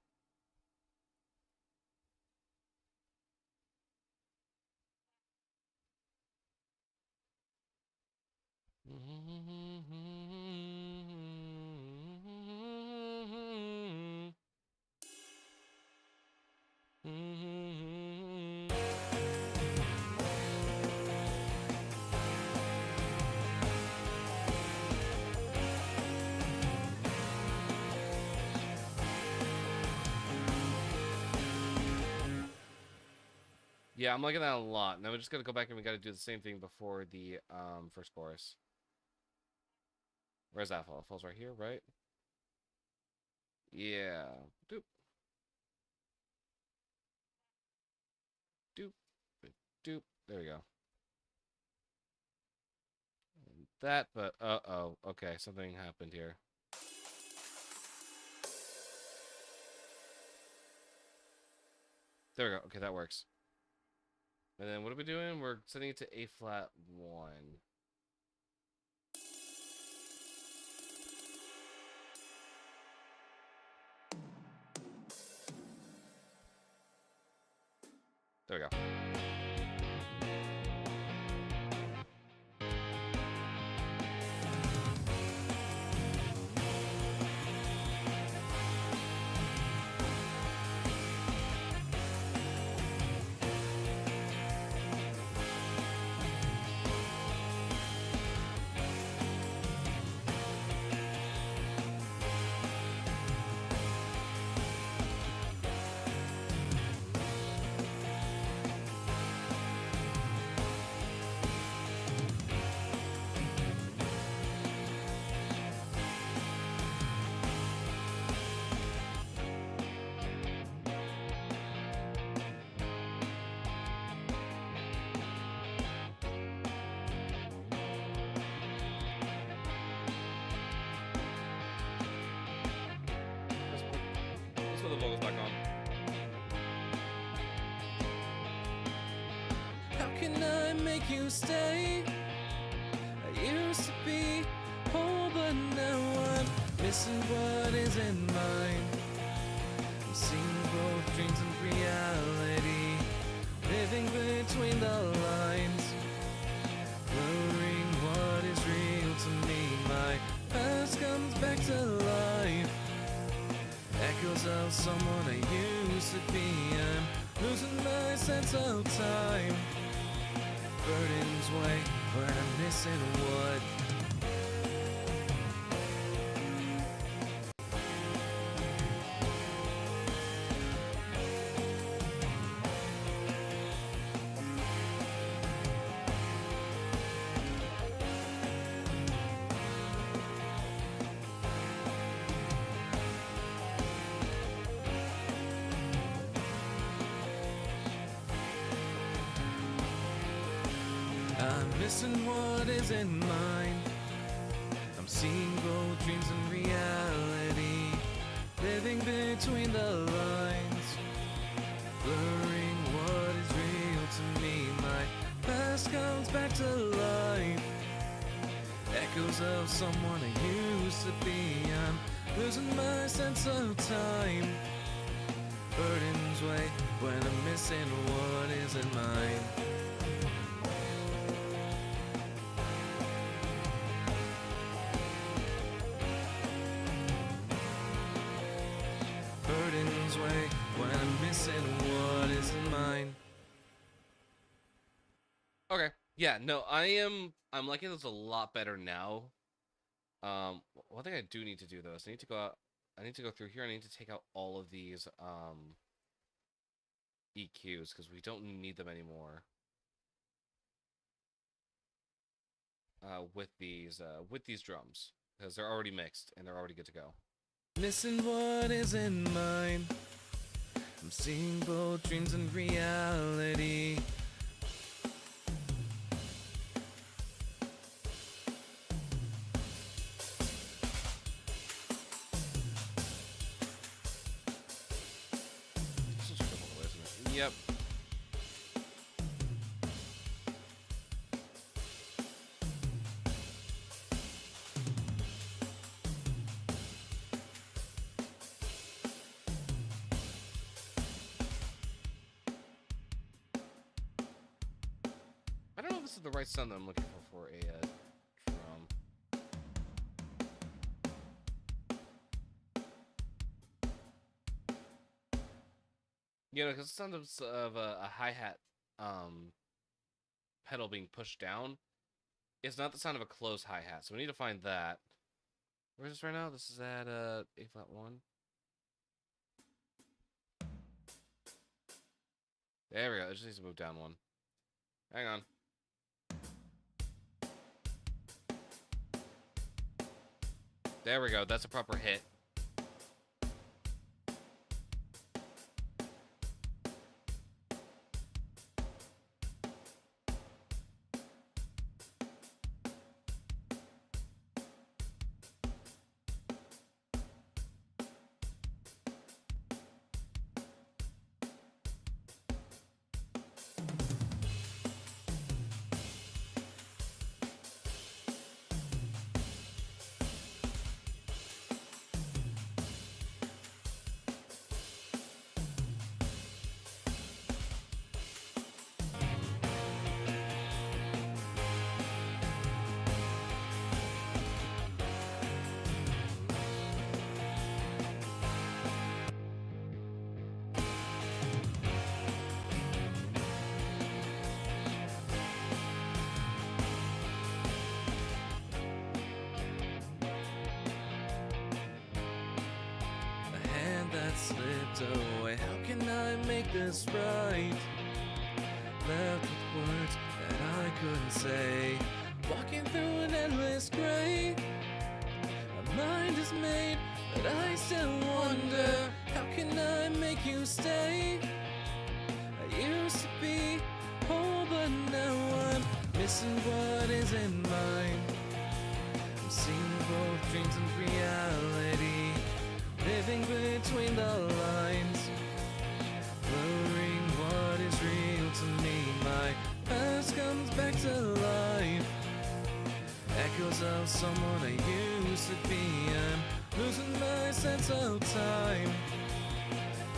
Yeah, I'm liking that a lot. Now we just gotta go back and we gotta do the same thing before the first chorus. Where's that fall? It falls right here, right? Yeah. Doop. Doop. Doop. There we go. And that, but uh-oh. Okay, something happened here. There we go. Okay, that works. And then what are we doing? We're setting it to A flat 1. There we go. Let's put the vocals back on. How can I make you stay? I used to be whole, but now I'm missing what is in mine. I'm seeing both dreams and reality, living between the lines, blurring what is real to me. My past comes back to life, echoes of someone I used to be. I'm losing my sense of time. Burdens weigh, but I'm missing what. I'm missing what isn't mine. I'm seeing both dreams and reality, living between the lines, blurring what is real to me. My past comes back to life, echoes of someone I used to be. I'm losing my sense of time, burdens weigh when I'm missing what isn't mine. Burdens weigh when I'm missing what isn't mine. Okay. Yeah, no, I'm liking this a lot better now. One thing I do need to do though is I need to go through here. I need to take out all of these EQs because we don't need them anymore. With these drums because they're already mixed and they're already good to go. Missing what isn't mine. I'm seeing both dreams and reality. This is triple, isn't it? Yep. I don't know if this is the right sound that I'm looking for a drum. You know, because the sound of a hi-hat pedal being pushed down is not the sound of a closed hi-hat, so we need to find that. Where is this right now? This is at A flat 1. There we go. It just needs to move down one. Hang on. There we go. That's a proper hit. Slipped away. How can I make this right? Left with words that I couldn't say, walking through an endless gray. My mind is made, but I still wonder, how can I make you stay? I used to be whole, but now I'm missing what isn't mine. I'm seeing both dreams and reality, living between the lines, blurring what is real to me. My past comes back to life, echoes of someone I used to be. I'm losing my sense of time,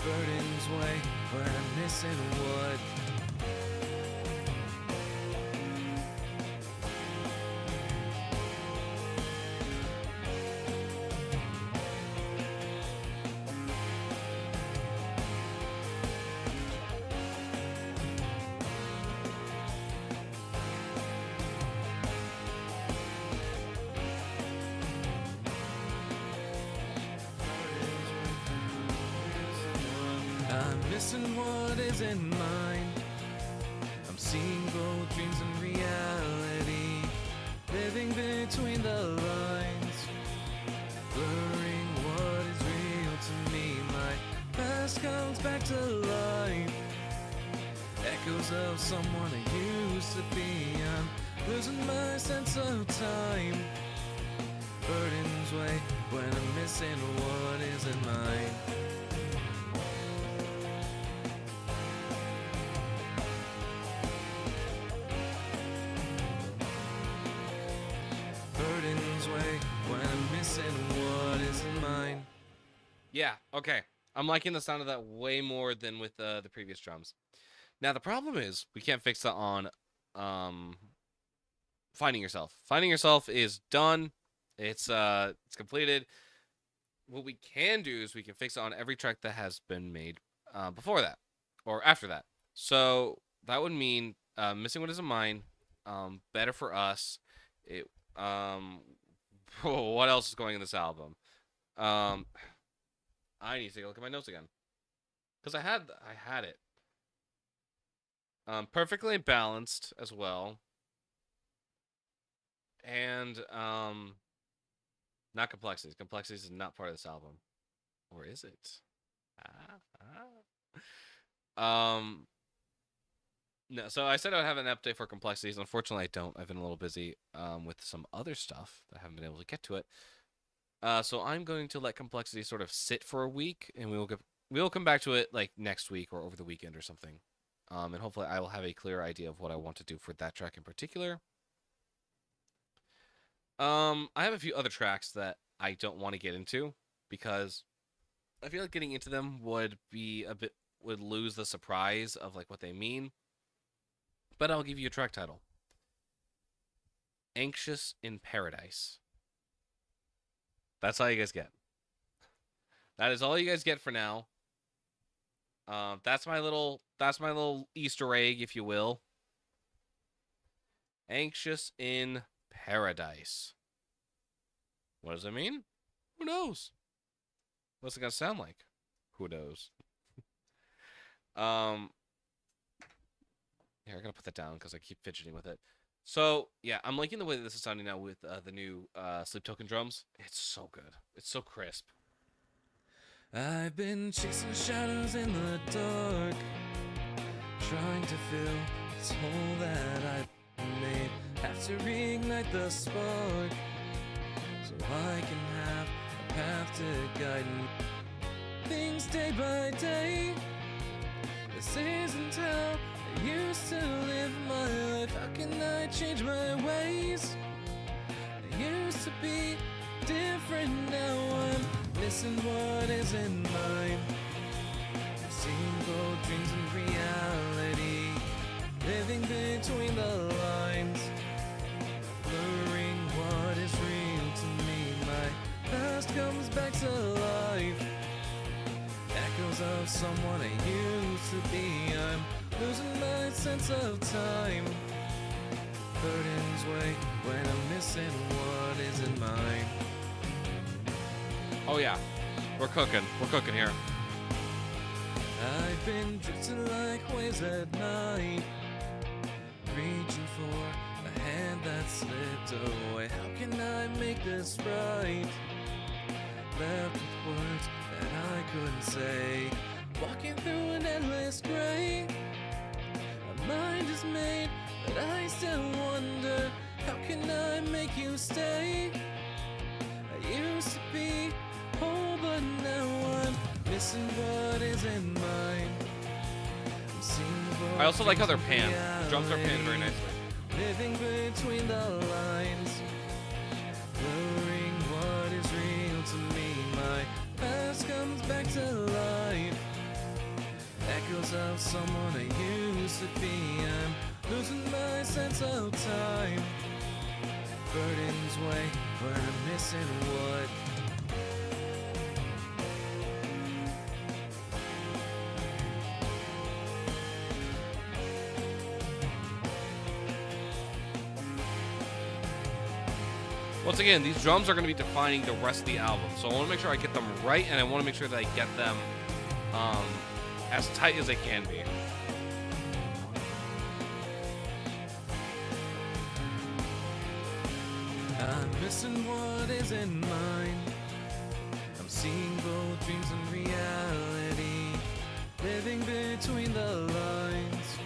burdens weigh when I'm missing what. I'm missing what isn't mine. I'm seeing both dreams and reality, living between the lines, blurring what is real to me. My past comes back to life, echoes of someone I used to be. I'm losing my sense of time. Burdens weigh when I'm missing what isn't mine. Burdens weigh when I'm missing what isn't mine. Yeah, okay. I'm liking the sound of that way more than with the previous drums. Now the problem is we can't fix that on Finding Yourself. Finding Yourself is done. It's completed. What we can do is we can fix it on every track that has been made before that or after that. So that would mean Missing What Isn't Mine, Better for Us. It what else is going in this album? I need to take a look at my notes again because I had it. Perfectly Balanced as well, and not Complexities. Complexities is not part of this album, or is it? No. So I said I would have an update for Complexities. Unfortunately, I don't. I've been a little busy with some other stuff that I haven't been able to get to it. So I'm going to let Complexity sort of sit for a week, and we will come back to it like next week or over the weekend or something. And hopefully I will have a clear idea of what I want to do for that track in particular. I have a few other tracks that I don't want to get into because I feel like getting into them would lose the surprise of like what they mean. But I'll give you a track title. Anxious in Paradise. That's all you guys get. That is all you guys get for now. That's my little Easter egg, if you will. Anxious in Paradise. What does it mean? Who knows? What's it gonna sound like? Who knows? Here, I'm gonna put that down because I keep fidgeting with it. So yeah, I'm liking the way that this is sounding now with the new Sleep Token drums. It's so good. It's so crisp. I've been chasing shadows in the dark, trying to fill this hole that I made. Have to reignite the spark, so I can have a path to guide me. Things day by day. This isn't how I used to live my life. How can I change my ways? I used to be different, now I'm missing what isn't mine. I've seen both dreams and reality, living between the lines, blurring what is real to me. My past comes back to life, echoes of someone I used to be. I'm losing my sense of time. Burdens weigh when I'm missing what isn't mine. Oh yeah, we're cooking. We're cooking here. I've been drifting like waves at night, reaching for a hand that slipped away. How can I make this right? Left with words that I couldn't say, walking through an endless gray. My mind is made, but I still wonder, how can I make you stay? I used to be whole, but now I'm missing what isn't mine. I'm seeing I also like how they're dreams and panned. The drums are panned very reality, nicely. living between the lines, blurring what is real to me. My past comes back to life, echoes of someone I used to be. I'm losing my sense of time. Burdens weigh when I'm missing what. Once again, these drums are going to be defining the rest of the album, so I want to make sure I get them right, and I want to make sure that I get them as tight as they can be. I'm missing what isn't mine. I'm seeing both dreams and reality, living between the lines,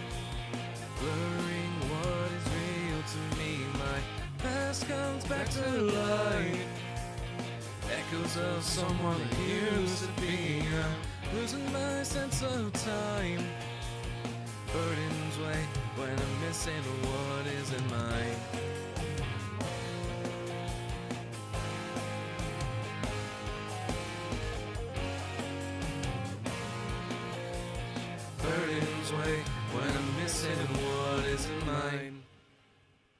blurring what is real to me. past comes back to life. Echoes of someone I used to be. I'm losing my sense of time. Burdens weigh when I'm missing what isn't mine. Burdens weigh when I'm missing what isn't mine.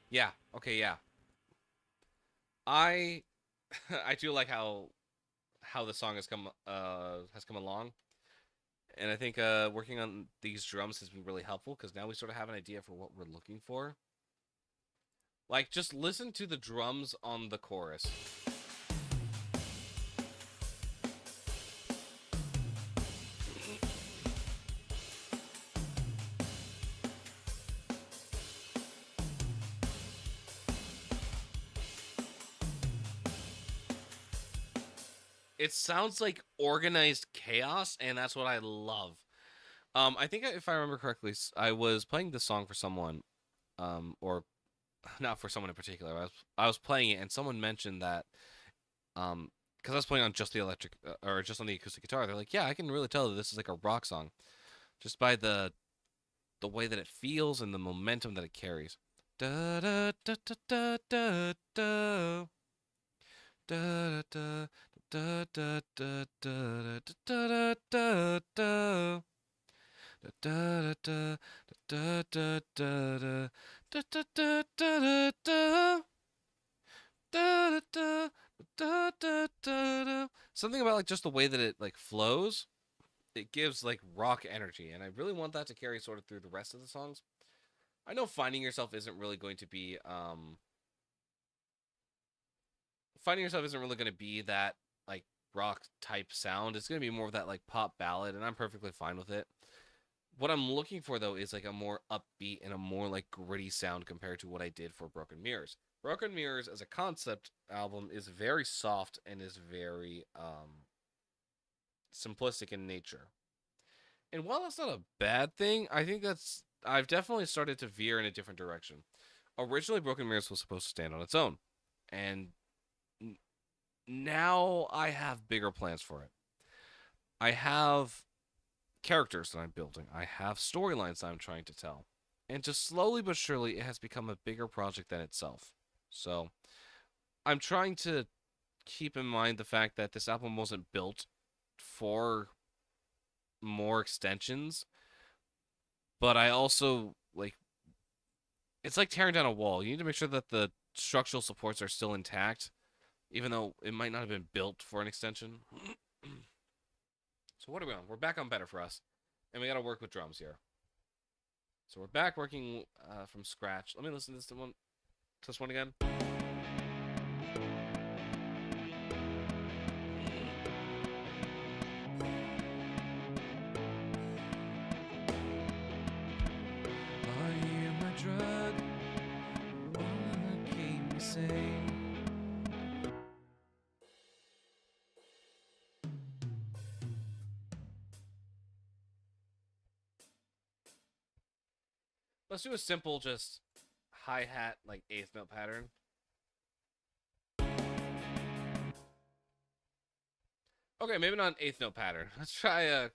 Yeah. Okay. Yeah. I I do like how the song has come along, and I think working on these drums has been really helpful because now we sort of have an idea for what we're looking for. Like, just listen to the drums on the chorus. It sounds like organized chaos, and that's what I love. I think if I remember correctly, I was playing this song for someone, or not for someone in particular. I was playing it, and someone mentioned that, because I was playing on just the electric or just on the acoustic guitar. They're like, "Yeah, I can really tell that this is like a rock song, just by the way that it feels and the momentum that it carries." Da da da da da da da da da da da da da da da. Da da da da da da da da da da da da da da da da da. Something about like just the way that it like flows, it gives like rock energy, and I really want that to carry sort of through the rest of the songs. I know Finding Yourself isn't really going to be Finding Yourself isn't really going to be that like rock type sound. It's going to be more of that like pop ballad, and I'm perfectly fine with it. What I'm looking for though is like a more upbeat and a more like gritty sound compared to what I did for Broken Mirrors. Broken Mirrors as a concept album is very soft and is very simplistic in nature. And while that's not a bad thing, I think I've definitely started to veer in a different direction. Originally Broken Mirrors was supposed to stand on its own, and now I have bigger plans for it. I have characters that I'm building. I have storylines that I'm trying to tell. And just slowly but surely, it has become a bigger project than itself. So I'm trying to keep in mind the fact that this album wasn't built for more extensions, but I also like it's like tearing down a wall. You need to make sure that the structural supports are still intact, even though it might not have been built for an extension. So what are we on? We're back on Better For Us, and we got to work with drums here. So we're back working from scratch. Let me listen to this one again. Are you my drug? Wanna keep me sane? Let's do a simple, just hi-hat, like eighth note pattern. Okay, maybe not an eighth note pattern. Let's try or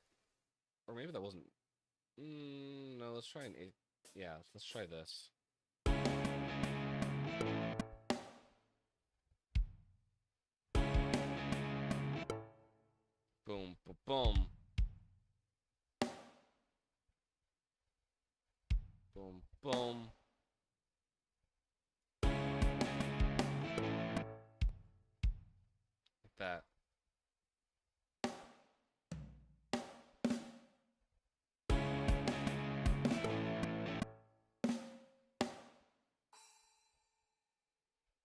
maybe that wasn't. No, let's try an eighth. Yeah, let's try this. Boom, boom, boom. Boom, boom. Like that.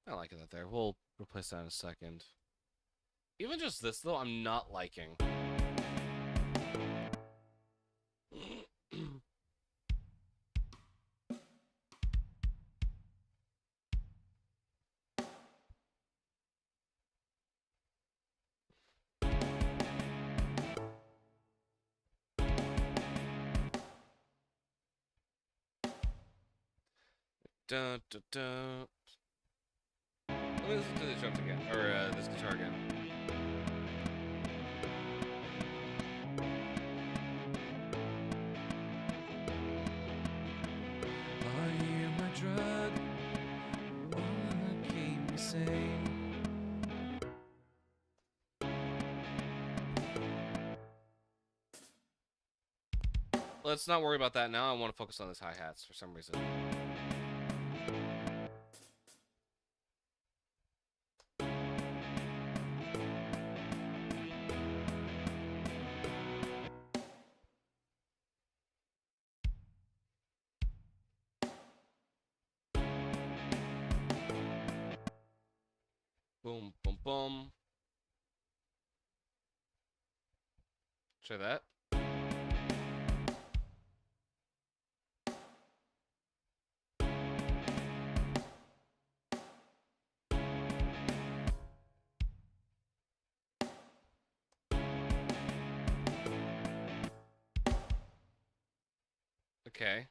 I like it there. We'll replace that in a second. Even just this, though, I'm not liking. Dun, dun, dun. Let me listen to the drums again, or this guitar again. Are you my drug? One that keep me sane. Let's not worry about that now. I want to focus on this hi-hats for some reason. Boom, boom, boom. Try that. Okay.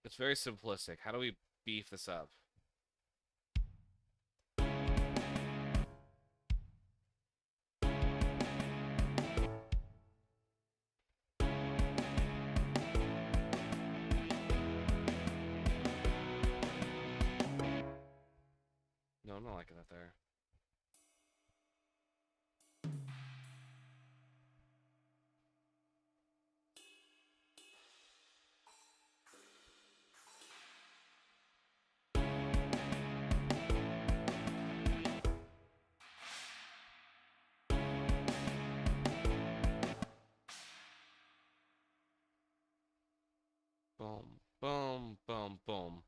It's very simplistic. How do we beef this up? No, I'm not liking that there. Boom, boom, boom, boom.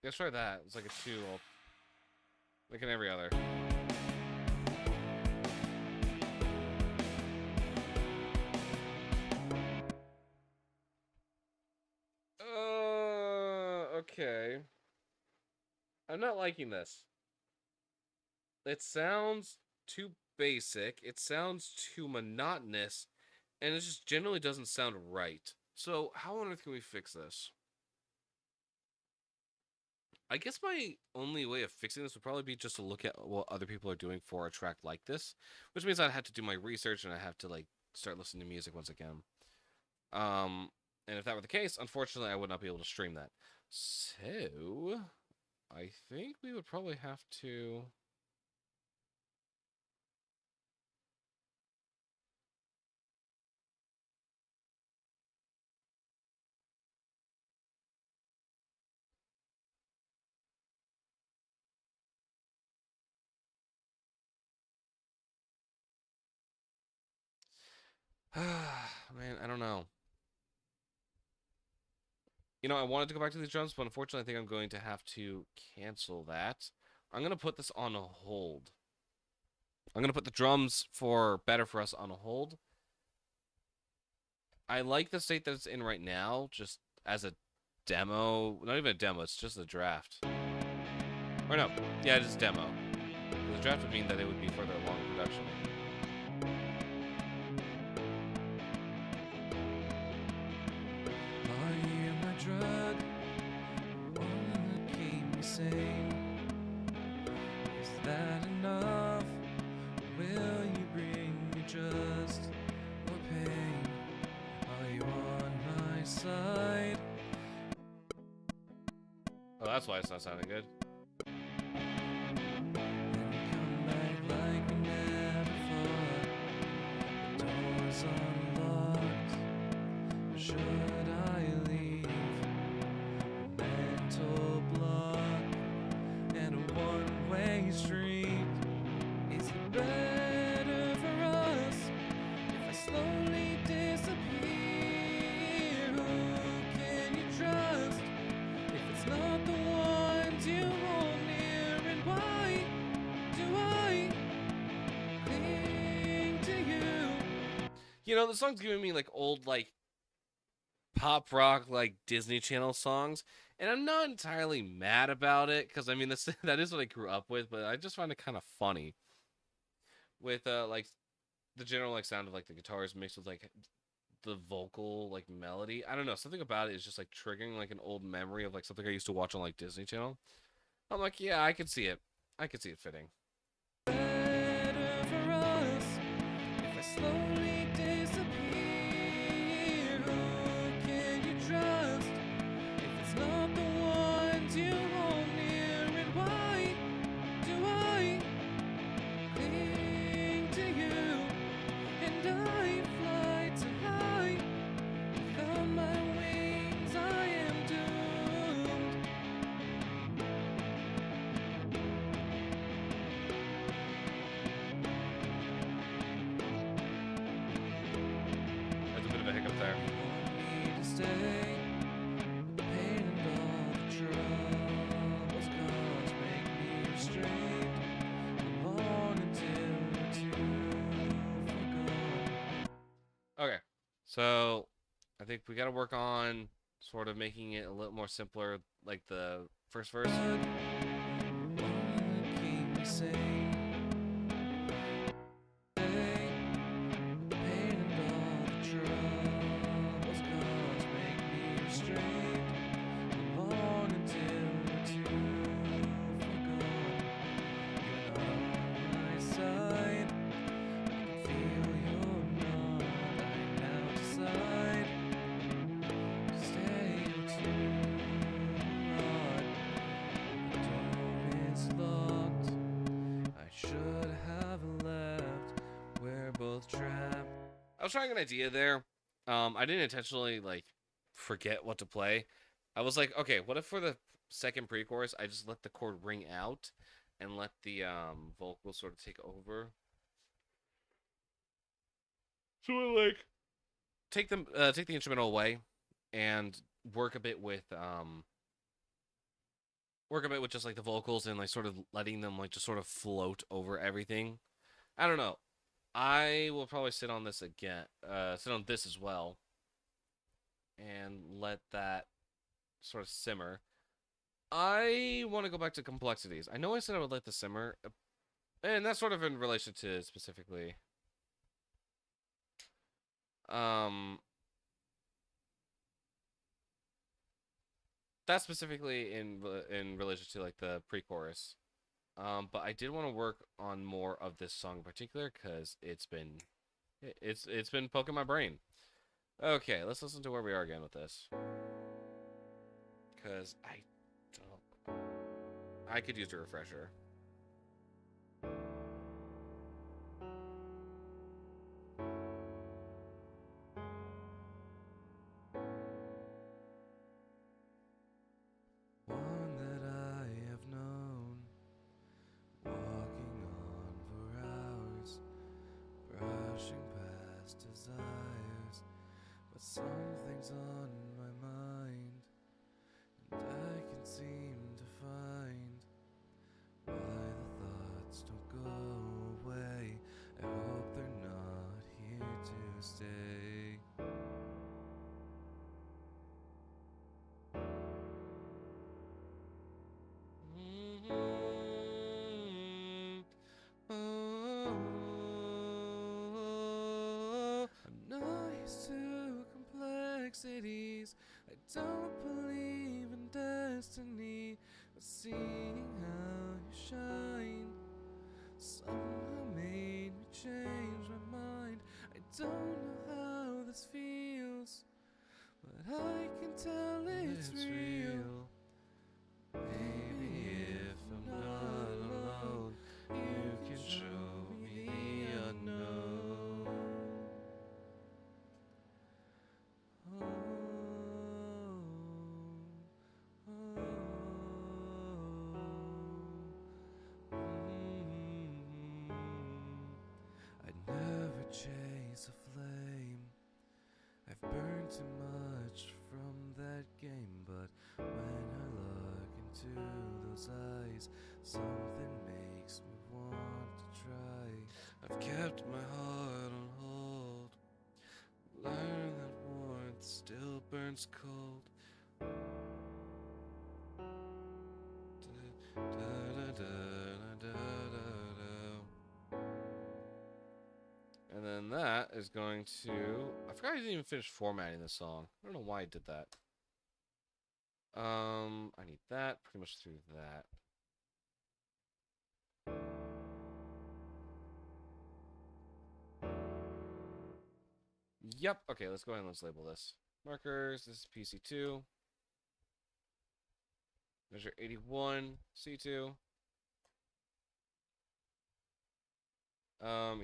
Let's try that. It's like a 2, like in every other. Okay. I'm not liking this. It sounds too basic. It sounds too monotonous. And it just generally doesn't sound right. So, how on earth can we fix this? I guess my only way of fixing this would probably be just to look at what other people are doing for a track like this, which means I'd have to do my research and I have to like start listening to music once again. And if that were the case, unfortunately, I would not be able to stream that. So, I think we would probably have to. Man, I don't know. You know, I wanted to go back to these drums, but unfortunately, I think I'm going to have to cancel that. I'm going to put this on a hold. I'm going to put the drums for Better For Us on a hold. I like the state that it's in right now, just as a demo. Not even a demo, it's just a draft. Or no, yeah, it is a demo. The draft would mean that it would be further along in production. Are you my drug? One that keep me sane. Is that enough? Will you bring me trust or pain? Are you on my side? Oh, that's why it's not sounding good. Come back like we never fought. The door's unlocked. Or should I leave? A mental block and a one-way street. Is it better for us if I slowly disappear? Who can you trust if it's not the ones you hold near and You know, the song's giving me like old like pop rock like Disney Channel songs, and I'm not entirely mad about it because I mean that's that is what I grew up with, but I just find it kind of funny with like the general like sound of like the guitars mixed with like the vocal like melody. I don't know, something about it is just like triggering like an old memory of like something I used to watch on like Disney Channel. I'm like, yeah, I could see it. I could see it fitting. Better for us if I slowly disappear. Who can you trust if it's not the ones you hold near? And why do I cling to you? And I fly too high. Without my wings, I am doomed. There's a bit of a hiccup there. Want me to stay? The pain and all the troubles cause make me restrained. Alone until we're too far gone. Okay, so I think we got to work on sort of making it a little more simpler, like the first verse. One that keep me sane. Stay. The pain and all the troubles cause make me restrained. Alone until we're too far gone. You're not on my side. I can feel you're not. I now decide to stay too hard. The door is locked. I should have left. We're both trapped. I was trying an idea there. I didn't intentionally like forget what to play. I was like, okay, what if for the second pre-chorus I just let the chord ring out and let the vocals sort of take over. So like take the instrumental away and work a bit with just like the vocals and like sort of letting them like just sort of float over everything. I don't know. I will probably sit on this again, sit on this as well, and let that sort of simmer. I want to go back to complexities. I know I said I would let this simmer, and that's sort of in relation to specifically, um, that's specifically in relation to like the pre-chorus. But I did want to work on more of this song in particular because it's been poking my brain. Okay, let's listen to where we are again with this. Because I could use a refresher. One that I have known, walking on for hours, brushing past desires, but something's on my mind, and I can't seem to find why the thoughts don't go away. I hope they're not here to stay. I'm not used to complexities. I don't believe in destiny, but seeing how you shine somehow made me change my mind. I don't know how this feels, but I can tell it's real. Maybe if I'm not alone, you can show me the unknown. Oh, oh, I'd never chase a flame. I've burned too much from that game, but burns cold. And then that is going to... I forgot I didn't even finish formatting this song. I don't know why I did that. I need that pretty much through that. Yep. Okay, let's go ahead and let's label this. Markers, this is PC2. Measure 81, C2.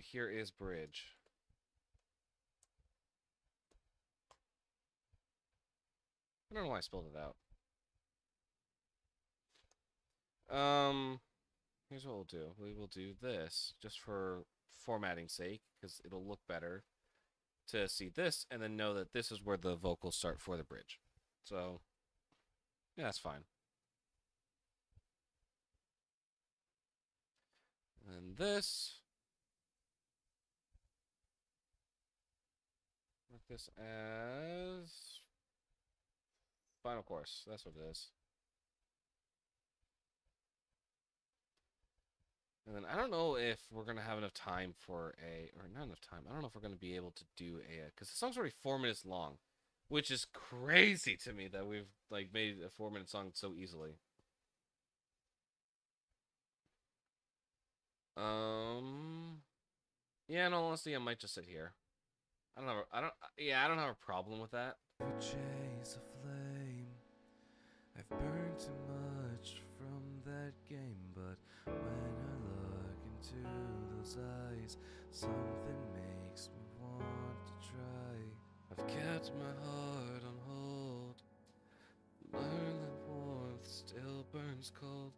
Here is bridge. I don't know why I spelled it out. Here's what we'll do. We will do this just for formatting's sake, because it'll look better to see this and then know that this is where the vocals start for the bridge. So, yeah, that's fine. And this. Mark this as final chorus. That's what it is. And then I don't know if we're going to have enough time for or not enough time. I don't know if we're going to be able to do because the song's already 4 minutes long, which is crazy to me that we've like made a 4-minute song so easily. Yeah, in all honesty, I might just sit here. I don't have a problem with that. Chase a flame. I've burned too much from that game, but when I look into those eyes, something makes me want to try. I've kept my heart on hold. Learn that warmth still burns cold.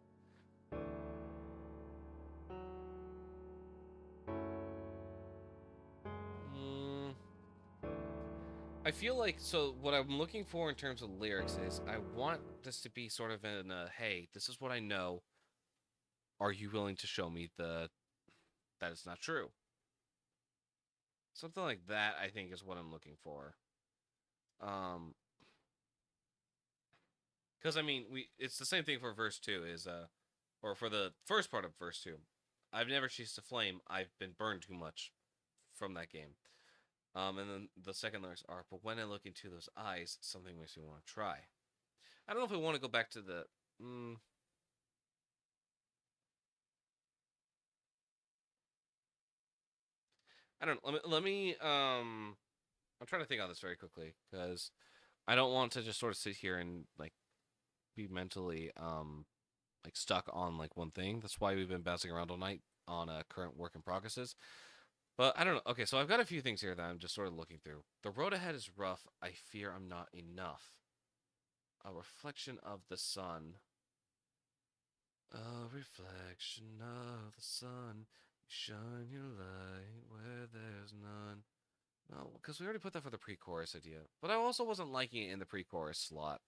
I feel like, so what I'm looking for in terms of lyrics is I want this to be sort of in a, hey, this is what I know. Are you willing to show me that it's not true? Something like that, I think, is what I'm looking for. Because I mean, it's the same thing for verse 2 is or for the first part of verse 2. I've never chased a flame. I've been burned too much from that game. And then the second lyrics are, but when I look into those eyes, something makes me want to try. I don't know if we want to go back to the. I don't know. Let me. I'm trying to think on this very quickly because I don't want to just sort of sit here and like be mentally like stuck on like one thing. That's why we've been bouncing around all night on current work in progresses. But I don't know. Okay, so I've got a few things here that I'm just sort of looking through. The road ahead is rough. I fear I'm not enough. A reflection of the sun. A reflection of the sun. You shine your light where there's none. No, because we already put that for the pre-chorus idea. But I also wasn't liking it in the pre-chorus slot.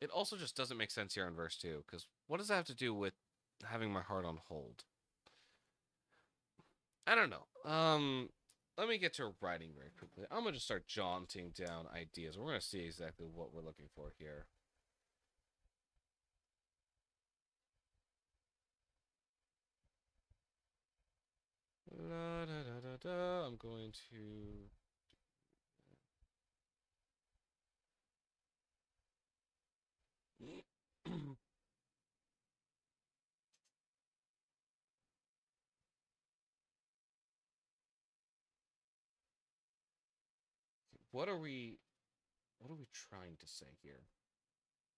It also just doesn't make sense here in verse 2. Because what does that have to do with having my heart on hold? I don't know. Let me get to writing very quickly. I'm gonna just start jotting down ideas. We're gonna see exactly what we're looking for here. La, da, da, da, da. I'm going to. What are we trying to say here?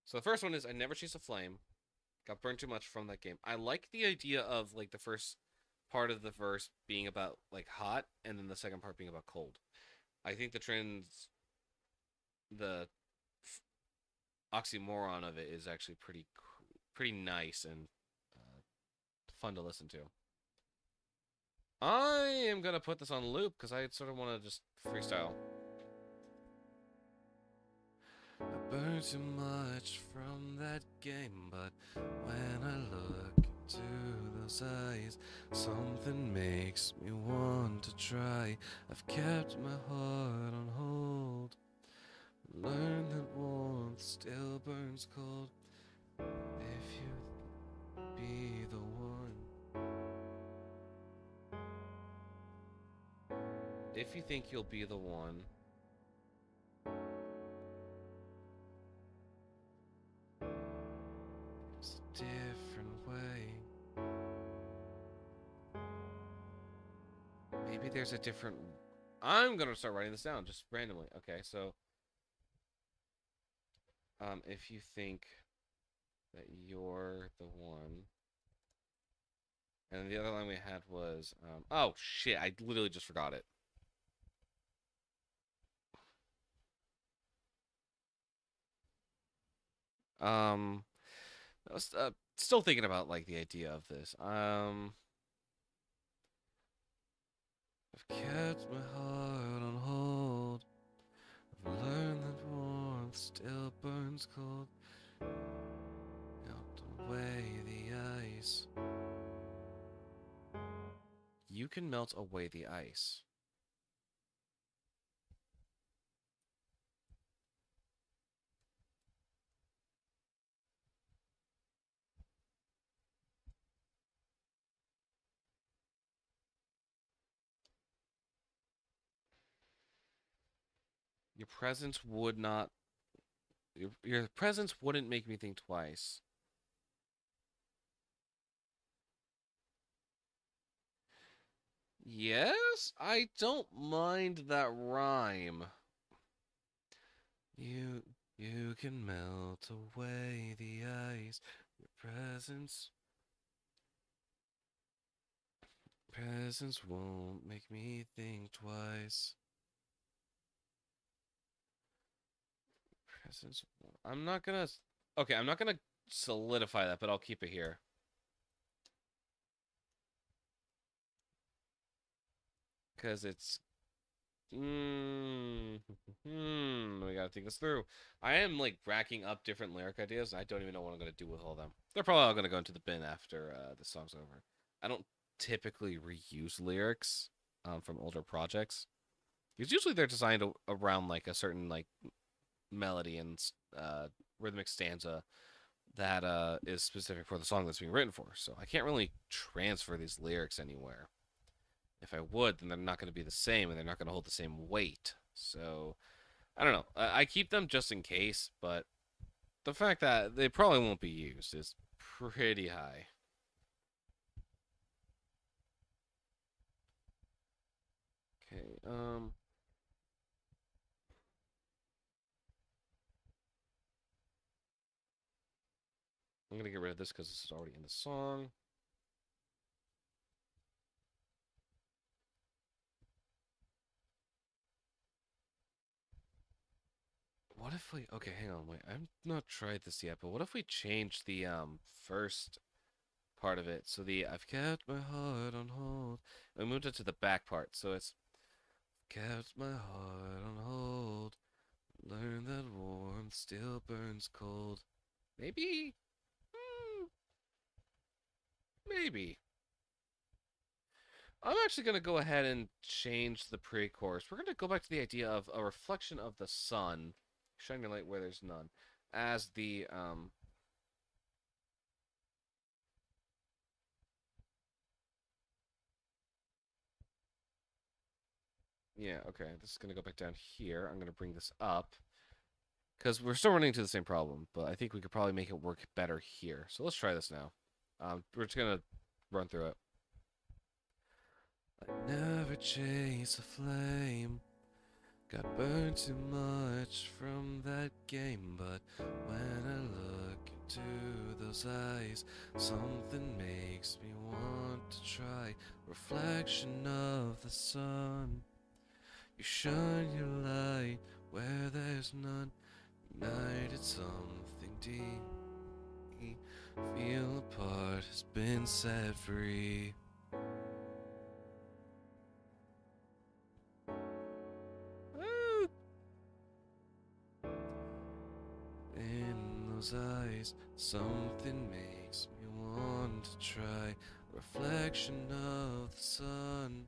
So the first one is I never chased a flame. Got burned too much from that game. I like the idea of like the first part of the verse being about like hot and then the second part being about cold. I think the oxymoron of it is actually pretty nice and fun to listen to. I am gonna put this on loop because I sort of want to just freestyle. I burned too much from that game, but when I look into those eyes. Something makes me want to try. I've kept my heart on hold. Learn that warmth still burns cold. If you be the one. If you think you'll be the one. It's a different way. Maybe there's a different. I'm gonna start writing this down just randomly. Okay, so if you think that you're the one, and the other line we had was oh shit, I literally just forgot it. Um, I was still thinking about like the idea of this. I've kept my heart on hold. I've learned that warmth still burns cold. Melt away the ice. You can melt away the ice. Your presence would not. Your presence wouldn't make me think twice. Yes, I don't mind that rhyme. You, you can melt away the ice. Your presence won't make me think twice. Presence. I'm not gonna. Okay, I'm not gonna solidify that, but I'll keep it here. Because it's. We gotta think this through. I am like racking up different lyric ideas. I don't even know what I'm gonna do with all of them. They're probably all gonna go into the bin after the song's over. I don't typically reuse lyrics from older projects. Because usually they're designed around like a certain like melody and rhythmic stanza that is specific for the song that's being written for. So I can't really transfer these lyrics anywhere. If I would, then they're not going to be the same and they're not going to hold the same weight. So I don't know. I keep them just in case, but the fact that they probably won't be used is pretty high. Okay, I'm gonna get rid of this because this is already in the song. What if we? Okay, hang on, wait. I've not tried this yet, but what if we change the first part of it? So the I've kept my heart on hold. We moved it to the back part, so it's Kept my heart on hold. Learn that warmth still burns cold. maybe, hmm, maybe. I'm actually gonna go ahead and change the pre-chorus. We're gonna go back to the idea of a reflection of the sun, shining light where there's none, as the Yeah, okay. This is gonna go back down here. I'm gonna bring this up because we're still running into the same problem, but I think we could probably make it work better here. So let's try this now. We're just gonna run through it. I never chase a flame. Got burned too much from that game, but when I look into those eyes, something makes me want to try. Reflection of the sun. You shine your light where there's none. Ignited something deep. Feel a part has been set free. In those eyes, something Something makes me want to try. Reflection of the sun.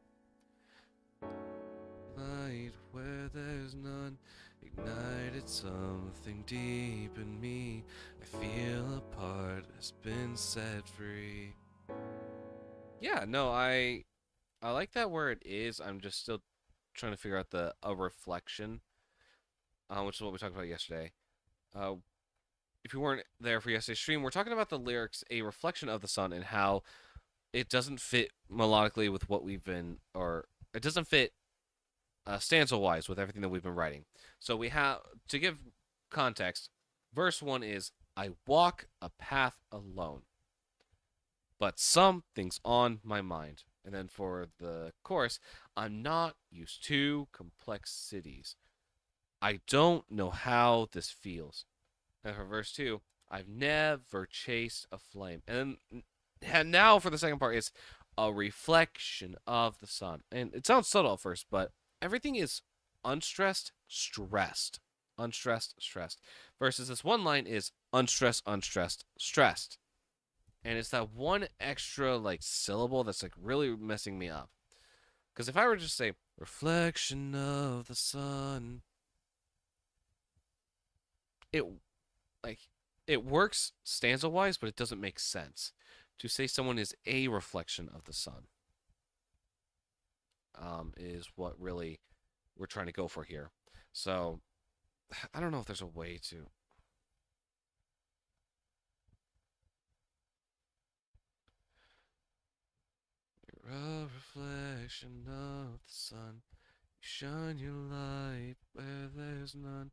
Light where there's none. Ignited something deep in me. I feel a part has been set free. Yeah, no, I like that where it is. I'm just still trying to figure out the a reflection, which is what we talked about yesterday. Uh, if you weren't there for yesterday's stream, we're talking about the lyrics, a reflection of the sun, and how it doesn't fit melodically with what we've been, or it doesn't fit stanza-wise with everything that we've been writing. So we have to give context. Verse 1 is, I walk a path alone, but something's on my mind. And then for the chorus, I'm not used to complex cities. I don't know how this feels. And for verse 2, I've never chased a flame. And now for the second part, it's a reflection of the sun. And it sounds subtle at first, but everything is unstressed, stressed. Unstressed, stressed. Versus this one line is unstressed, unstressed, stressed. And it's that one extra like syllable that's like really messing me up. Because if I were to just say reflection of the sun, it like it works stanza wise, but it doesn't make sense to say someone is a reflection of the sun. Is what really we're trying to go for here. So I don't know if there's a way to. You're a reflection of the sun. You shine your light where there's none.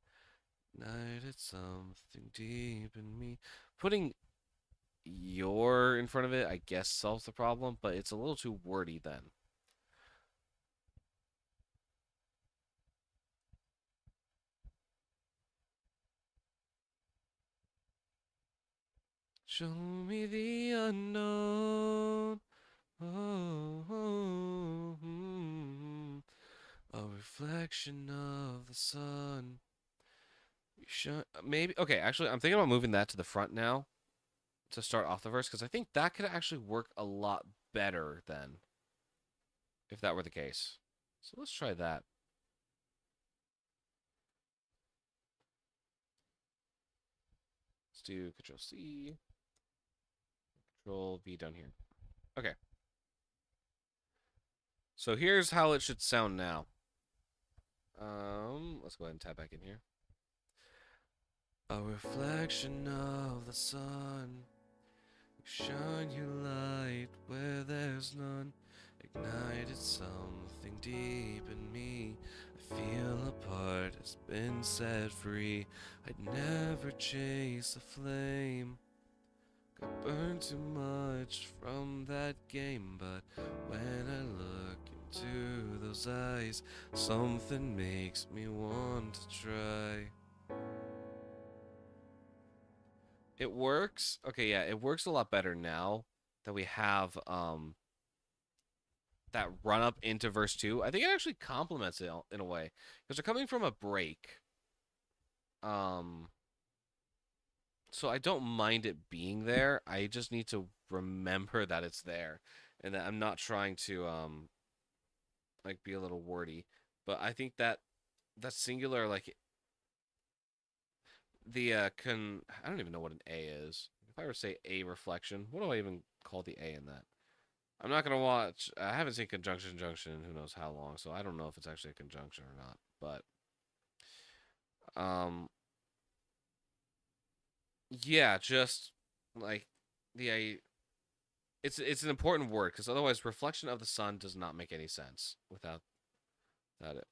Ignited something deep in me. Putting your in front of it, I guess, solves the problem, but it's a little too wordy then. Show me the unknown. Oh, oh, a reflection of the sun. You shine. Maybe. Okay, actually, I'm thinking about moving that to the front now to start off the verse because I think that could actually work a lot better then if that were the case. So let's try that. Let's do Control C, Control V down here. Okay. So here's how it should sound now. Let's go ahead and tap back in here. A reflection of the sun. You shine your light where there's none. Ignited something deep in me. I feel a part has been set free. I'd never chase a flame. Got burned too much from that game, but when I look into those eyes, something makes me want to try. It works. Okay, yeah, it works a lot better now that we have that run up into verse 2. I think it actually complements it in a way because they're coming from a break. So I don't mind it being there. I just need to remember that it's there and that I'm not trying to like be a little wordy. But I think that that singular like the I don't even know what an A is. If I were to say a reflection, what do I even call the A in that? I'm not gonna watch. I haven't seen conjunction junction in who knows how long, so I don't know if it's actually a conjunction or not. But yeah, just like the it's an important word because otherwise, reflection of the sun does not make any sense without it.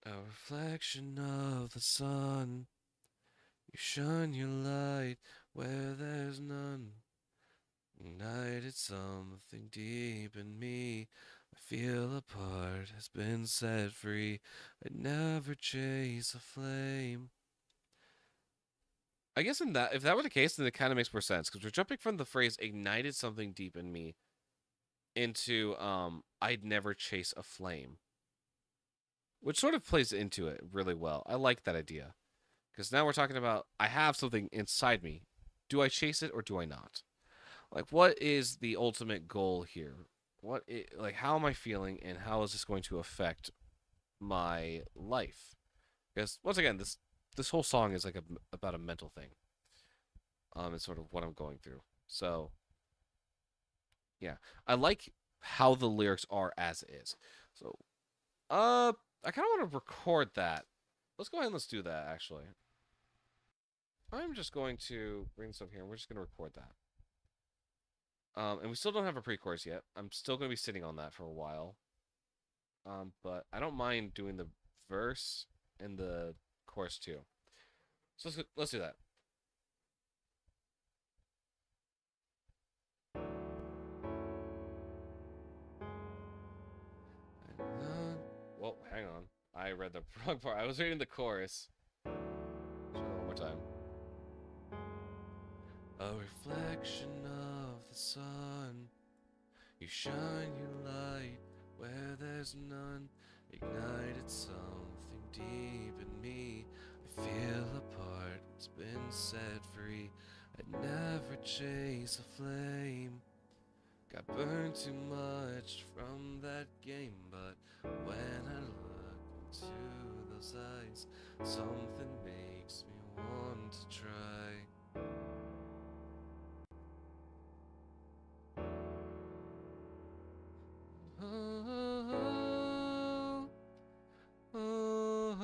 A reflection of the sun. You shine your light where there's none. Ignited something deep in me. I feel a part has been set free. I'd never chase a flame. I guess in that, if that were the case, then it kind of makes more sense because we're jumping from the phrase "ignited something deep in me" into "I'd never chase a flame," which sort of plays into it really well. I like that idea Because now we're talking about I have something inside me. Do I chase it or do I not? Like, what is the ultimate goal here? Like, how am I feeling, and how is this going to affect my life? Because once again, this whole song is like about a mental thing. It's sort of what I'm going through. So yeah, I like how the lyrics are as is. So I kind of want to record that. Let's go ahead and let's do that. Actually, I'm just going to bring this up here, and we're just going to record that. And we still don't have a pre-chorus yet. I'm still going to be sitting on that for a while. But I don't mind doing the verse and the chorus too. So let's do that. Well, hang on. I read the wrong part. I was reading the chorus. Let's try that one more time. A reflection of the sun. You shine your light where there's none. Ignited something deep in me. I feel a part that's been set free. I'd never chase a flame. Got burned too much from that game, but when I look into those eyes, something makes me want to try. Oh, oh, oh.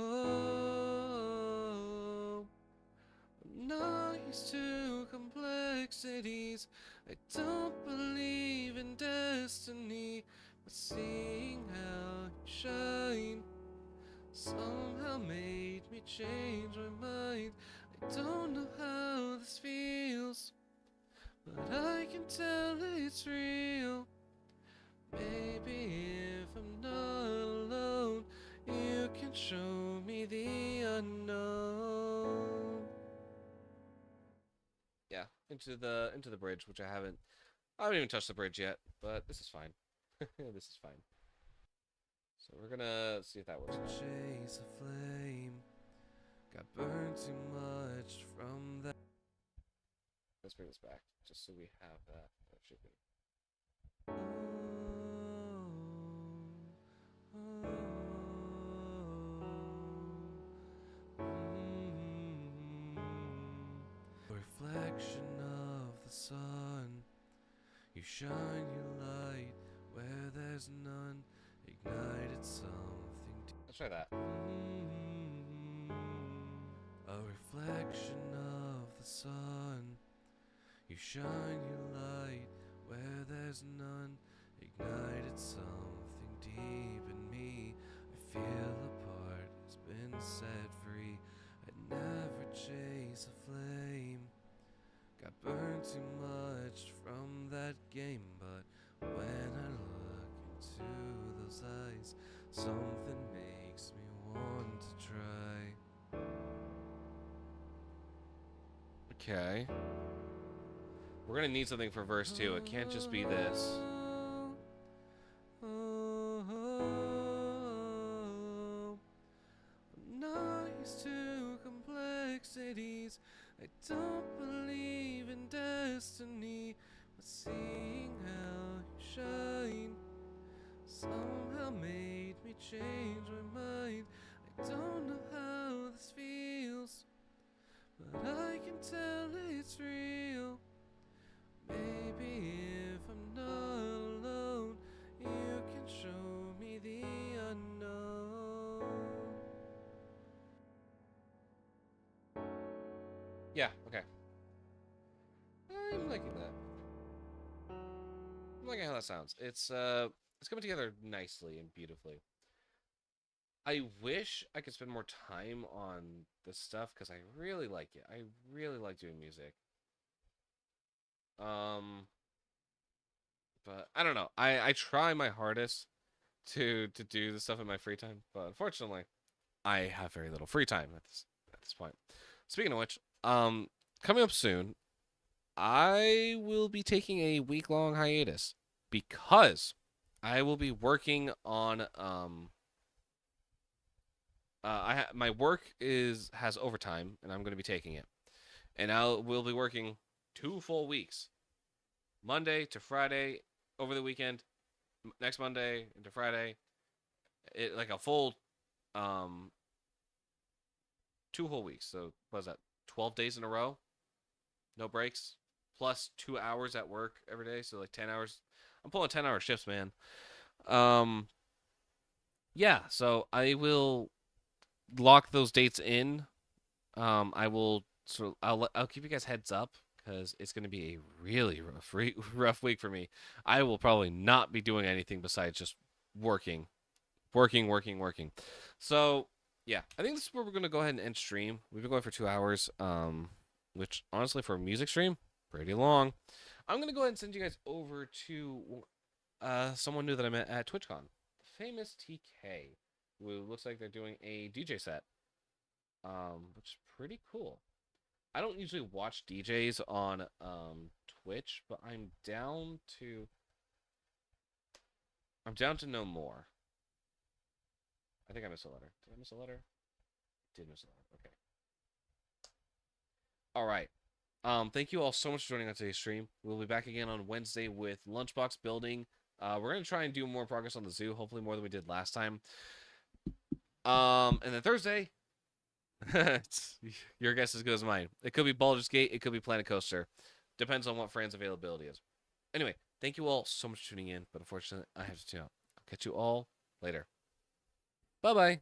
I'm not used to complexities. I don't believe in destiny, but seeing how you shine somehow made me change my mind. I don't know how this feels, but I can tell it's real. Maybe if I'm not alone, you can show me the unknown. Yeah, into the bridge, which I haven't even touched the bridge yet, but this is fine. This is fine. So we're gonna see if that works. Chase a flame, got burned too much from that. Let's bring this back, just so we have that. That should be. Reflection of the sun, you shine your light where there's none. Ignited something. Let's try that. A reflection of the sun, you shine your light where there's none. Ignited something deep in me. I feel a part has been set free. I'd never chase a flame. Got burned too much from that game, but when I look into those eyes, something makes me want to try. Okay. We're gonna need something for verse 2. It can't just be this. I'm not used to complexities. I don't believe in destiny, but seeing how you shine somehow made me change my mind. I don't know how this feels, but I can tell it's real. Maybe if I'm not alone, you can show me the unknown. Yeah, okay. I'm liking that. I'm liking how that sounds. It's coming together nicely and beautifully. I wish I could spend more time on this stuff because I really like it. I really like doing music. But I don't know. I try my hardest to do the stuff in my free time, but unfortunately, I have very little free time at this point. Speaking of which, coming up soon, I will be taking a week-long hiatus because I will be working on my work has overtime, and I'm going to be taking it, and we'll be working 2 full weeks, Monday to Friday, over the weekend, next Monday into Friday, like a full 2 whole weeks. So what is that? 12 days in a row, no breaks, plus 2 hours at work every day. So like 10 hours. I'm pulling 10-hour shifts, man. Um, yeah. So I will lock those dates in. I will I'll keep you guys heads up because it's going to be a really rough week for me. I will probably not be doing anything besides just working, working. So yeah, I think this is where we're going to go ahead and end stream. We've been going for 2 hours, which honestly for a music stream, pretty long. I'm going to go ahead and send you guys over to someone new that I met at TwitchCon, Famous TK, who looks like they're doing a DJ set, which is pretty cool. I don't usually watch DJs on Twitch, but I'm down to know more. I think I missed a letter. Did I miss a letter? Did miss a letter. Okay. All right. Thank you all so much for joining on today's stream. We'll be back again on Wednesday with Lunchbox building. We're gonna try and do more progress on the zoo, hopefully more than we did last time. And then Thursday, your guess is as good as mine. It could be Baldur's Gate. It could be Planet Coaster. Depends on what Fran's availability is. Anyway, thank you all so much for tuning in. But unfortunately, I have to tune out. I'll catch you all later. Bye bye.